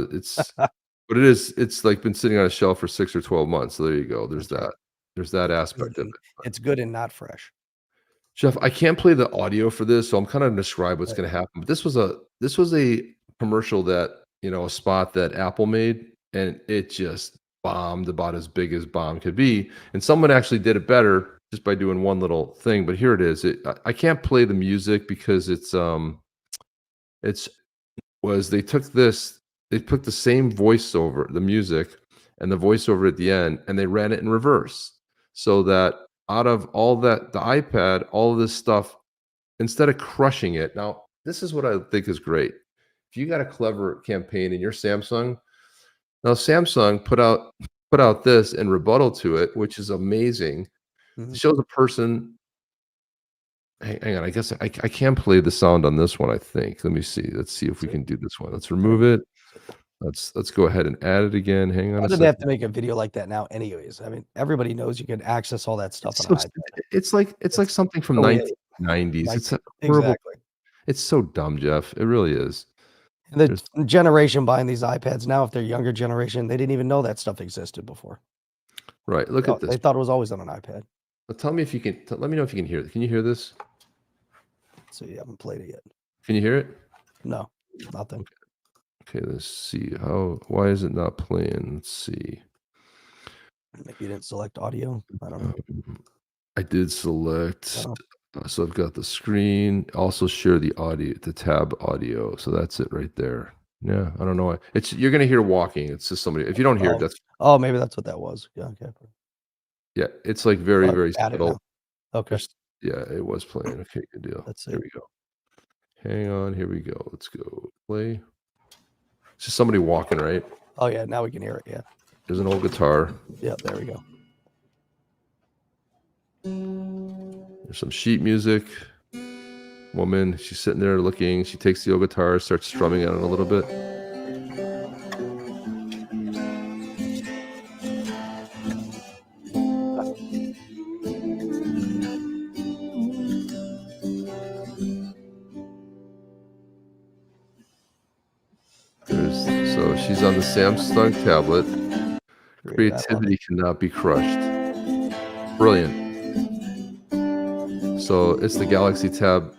S2: But it is. It's like been sitting on a shelf for 6 or 12 months. So there you go. There's
S1: That's right.
S2: that. There's that
S1: Good
S2: aspect of
S1: and-
S2: it.
S1: It's good and not fresh.
S2: Jeff, I can't play the audio for this, so I'm kind of gonna describe what's
S1: Right.
S2: going to happen. But this was a commercial that a spot that Apple made, and it just bombed about as big as bomb could be. And someone actually did it better just by doing one little thing. But here it is. I can't play the music because they took the same voiceover, the music, and the voiceover at the end, and they ran it in reverse, so that out of all that, the iPad, all of this stuff, instead of crushing it. Now, this is what I think is great. If you got a clever campaign in your Samsung, now Samsung put out this in rebuttal to it, which is amazing.
S1: Mhm.
S2: It shows a person. Hang on, I guess I can play the sound on this one, I think. Let me see. Let's see if we can do this one. Let's remove it. Let's go ahead and add it again. Hang on
S1: Why
S2: a
S1: do they have to
S2: second.
S1: make a video like that now anyways? I mean, everybody knows you can access all that stuff
S2: It's
S1: on
S2: so
S1: an iPad.
S2: it's like something from
S1: Oh, yeah.
S2: 1990s.
S1: Like,
S2: It's a horrible.
S1: exactly.
S2: It's so dumb, Jeff. It really is.
S1: And the
S2: There's
S1: generation buying these iPads now, if they're younger generation, they didn't even know that stuff existed before.
S2: right. Look at
S1: They
S2: this.
S1: thought it was always on an iPad.
S2: Tell me if you can. Let me know if you can hear it. Can you hear this?
S1: So you haven't played it yet.
S2: Can you hear it?
S1: No, nothing.
S2: Okay, let's see. Why is it not playing? Let's see.
S1: Maybe you didn't select audio. I don't know.
S2: I did select.
S1: Oh.
S2: So I've got the screen. Also share the audio, the tab audio. So that's it right there. Yeah, I don't know why. You're gonna hear walking. It's just somebody. If you don't hear it, that's
S1: Oh, maybe that's what that was. Yeah, okay.
S2: yeah. It's like very,
S1: Oh,
S2: very
S1: add it
S2: subtle.
S1: now. Okay.
S2: Yeah, it was playing. Okay, good deal.
S1: Let's see.
S2: Here we go. Hang on. Here we go. Let's go play. It's just somebody walking, right?
S1: Oh yeah, now we can hear it. Yeah.
S2: There's an old guitar.
S1: Yeah, there we go.
S2: There's some sheet music. Woman, she's sitting there looking. She takes the old guitar, starts strumming on it a little bit. So she's on the Samsung tablet. Creativity cannot be crushed. Brilliant. So it's the Galaxy Tab.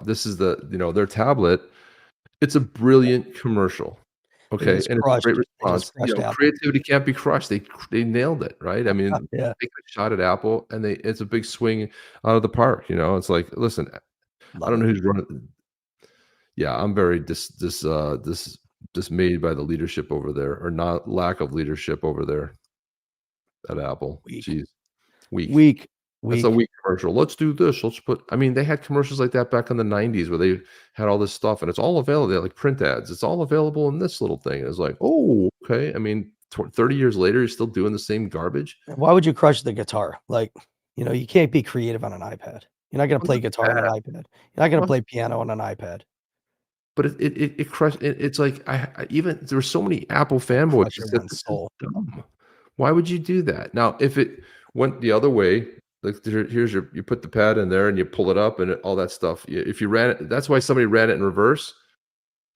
S2: This is their tablet. It's a brilliant commercial. Okay, and it's a great response. Creativity can't be crushed. They nailed it, right? I mean,
S1: yeah.
S2: They took a shot at Apple, and it's a big swing out of the park. It's like, listen, I don't know who's running. Yeah, I'm very dismayed by the leadership over there, or not lack of leadership over there at Apple. Jeez, weak. That's a weak commercial. Let's do this. They had commercials like that back in the 90s where they had all this stuff, and it's all available. They had like print ads. It's all available in this little thing. It's like, oh, okay. 30 years later, you're still doing the same garbage.
S1: Why would you crush the guitar? Like, you can't be creative on an iPad. You're not going to play guitar on an iPad. You're not going to play piano on an iPad.
S2: But it crushed. It's like I even there were so many Apple fanboys
S1: Crush
S2: that said
S1: everyone's
S2: this is
S1: soul.
S2: dumb. Why would you do that? Now, if it went the other way, like you put the pad in there and you pull it up and all that stuff. If you ran it, that's why somebody ran it in reverse,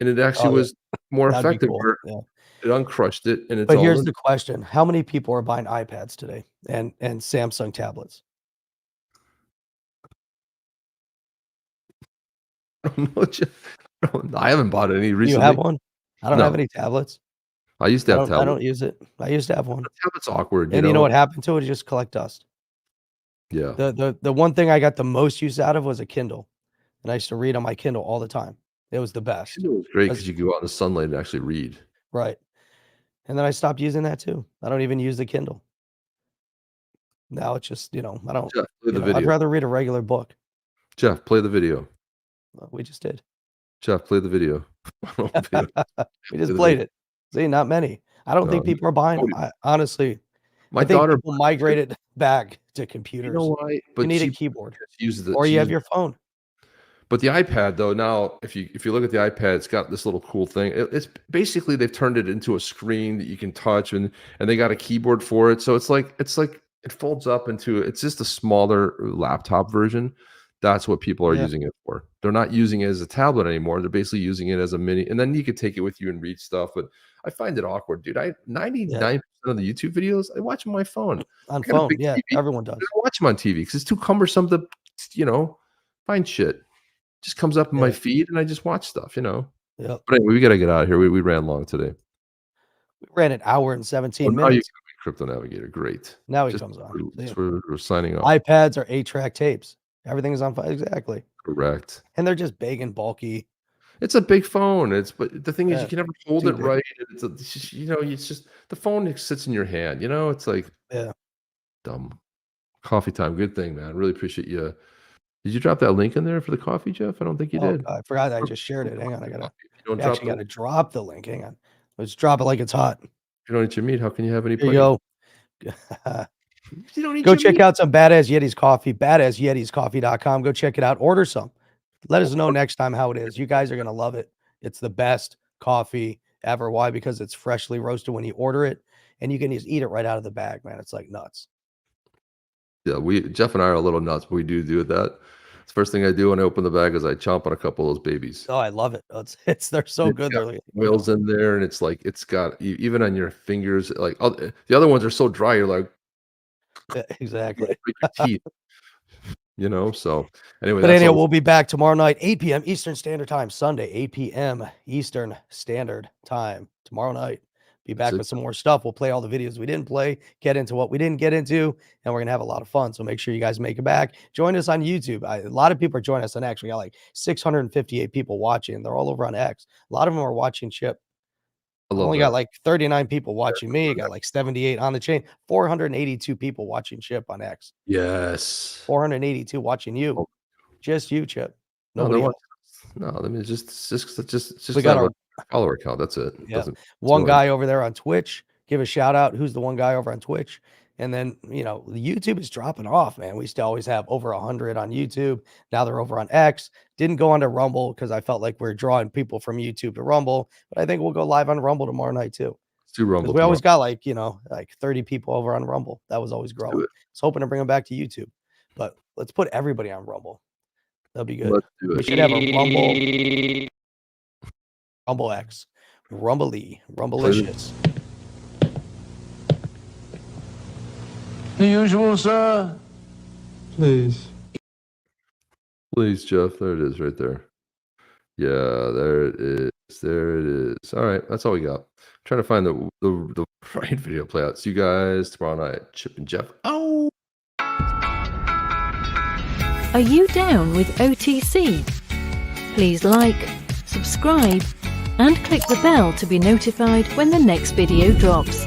S2: and it actually was more
S1: That'd be
S2: effective.
S1: cool.
S2: Where
S1: Yeah.
S2: it uncrushed it, and it's
S1: But
S2: all.
S1: here's the question: how many people are buying iPads today and Samsung tablets?
S2: I don't know. I haven't bought any
S1: Do
S2: recently.
S1: you have one? I don't have
S2: No.
S1: any tablets.
S2: I used to have
S1: I
S2: tablets.
S1: don't use it. I used to have one.
S2: Tablet's awkward.
S1: And you know what happened to it? It just collect dust.
S2: Yeah.
S1: The one thing I got the most use out of was a Kindle. And I used to read on my Kindle all the time. It was the best.
S2: Kindle was great because you could go out in the sunlight and actually read.
S1: Right. And then I stopped using that too. I don't even use the Kindle. Now it's just, I don't.
S2: Jeff, play the video.
S1: I'd rather read a regular book.
S2: Jeff, play the video.
S1: We just did.
S2: Jeff, play the video.
S1: We just played it. See, not many. I don't think people are buying them. Honestly,
S2: my
S1: I think
S2: daughter
S1: people migrated back to computers.
S2: You know why?
S1: But you need a keyboard,
S2: or
S1: you have your phone.
S2: But the iPad, though, now if you look at the iPad, it's got this little cool thing. It's basically they've turned it into a screen that you can touch, and they got a keyboard for it. So it's like it folds up into it's just a smaller laptop version. That's what people are using it for. They're not using it as a tablet anymore. They're basically using it as a mini, and then you could take it with you and read stuff. But I find it awkward, dude. 99% of the YouTube videos I watch on my phone.
S1: On phone, yeah, TV. Everyone does.
S2: I don't watch them on TV because it's too cumbersome to, find shit. Just comes up in my feed and I just watch stuff,
S1: Yeah.
S2: But anyway, we got to get out of here. We ran long today.
S1: We ran an hour and 17 minutes.
S2: Now you Crypto Navigator, great.
S1: Now he comes on.
S2: We're signing off.
S1: iPads are 8-track tapes. Everything is on file. Exactly.
S2: Correct.
S1: And they're just big and bulky.
S2: It's a big phone. But the thing is, you can never hold it right. It's just, it's just the phone sits in your hand. It's like dumb. Coffee time. Good thing, man. Really appreciate you. Did you drop that link in there for the coffee, Jeff? I don't think you did.
S1: I forgot. I just shared it. Hang on. I gotta drop the link. Hang on. Let's drop it like it's hot.
S2: If you don't eat your meat, how can you have any?
S1: Here you go.
S2: You don't eat
S1: go check
S2: meat.
S1: out some Badass Yetis coffee. BadassYetisCoffee.com. Go check it out. Order some. Let us know next time how it is. You guys are gonna love it. It's the best coffee ever. Why? Because it's freshly roasted when you order it, and you can just eat it right out of the bag, man. It's like nuts.
S2: Yeah, Jeff and I are a little nuts, but we do that. The first thing I do when I open the bag is I chomp on a couple of those babies.
S1: Oh, I love it. They're so good. They're
S2: oils in there, and it's like it's got even on your fingers. Like the other ones are so dry, you're like,
S1: exactly.
S2: Your teeth. So anyway.
S1: But anyway, we'll be back tomorrow night, 8 p.m. Eastern Standard Time. Sunday, 8 p.m. Eastern Standard Time. Tomorrow night. Be back with some more stuff. We'll play all the videos we didn't play, get into what we didn't get into, and we're going to have a lot of fun. So make sure you guys make it back. Join us on YouTube. A lot of people are joining us on X. We got like 658 people watching. They're all over on X. A lot of them are watching Chip. I only got like 39 people watching me. I got like 78 on the chain. 482 people watching Chip on X.
S2: Yes.
S1: 482 watching you.
S2: Oh.
S1: Just you, Chip.
S2: Nobody else. No, I mean, just
S1: we got our
S2: follower account. That's it.
S1: Yeah. One guy over there on Twitch. Give a shout out. Who's the one guy over on Twitch? And then, YouTube is dropping off, man. We still always have over 100 on YouTube. Now they're over on X. Didn't go onto Rumble because I felt like we're drawing people from YouTube to Rumble. But I think we'll go live on Rumble tomorrow night too.
S2: Let's do Rumble.
S1: We always got like 30 people over on Rumble. That was always growing. I was hoping to bring them back to YouTube. But let's put everybody on Rumble. That'll be good. We should have a Rumble X. Rumblicious.
S4: The usual, sir.
S2: Please, Jeff. There it is right there. Yeah, there it is. There it is. All right, that's all we got. I'm trying to find the right video playout. See you guys tomorrow night. Chip and Jeff. Oh.
S3: Are you down with OTC? Please like, subscribe, and click the bell to be notified when the next video drops.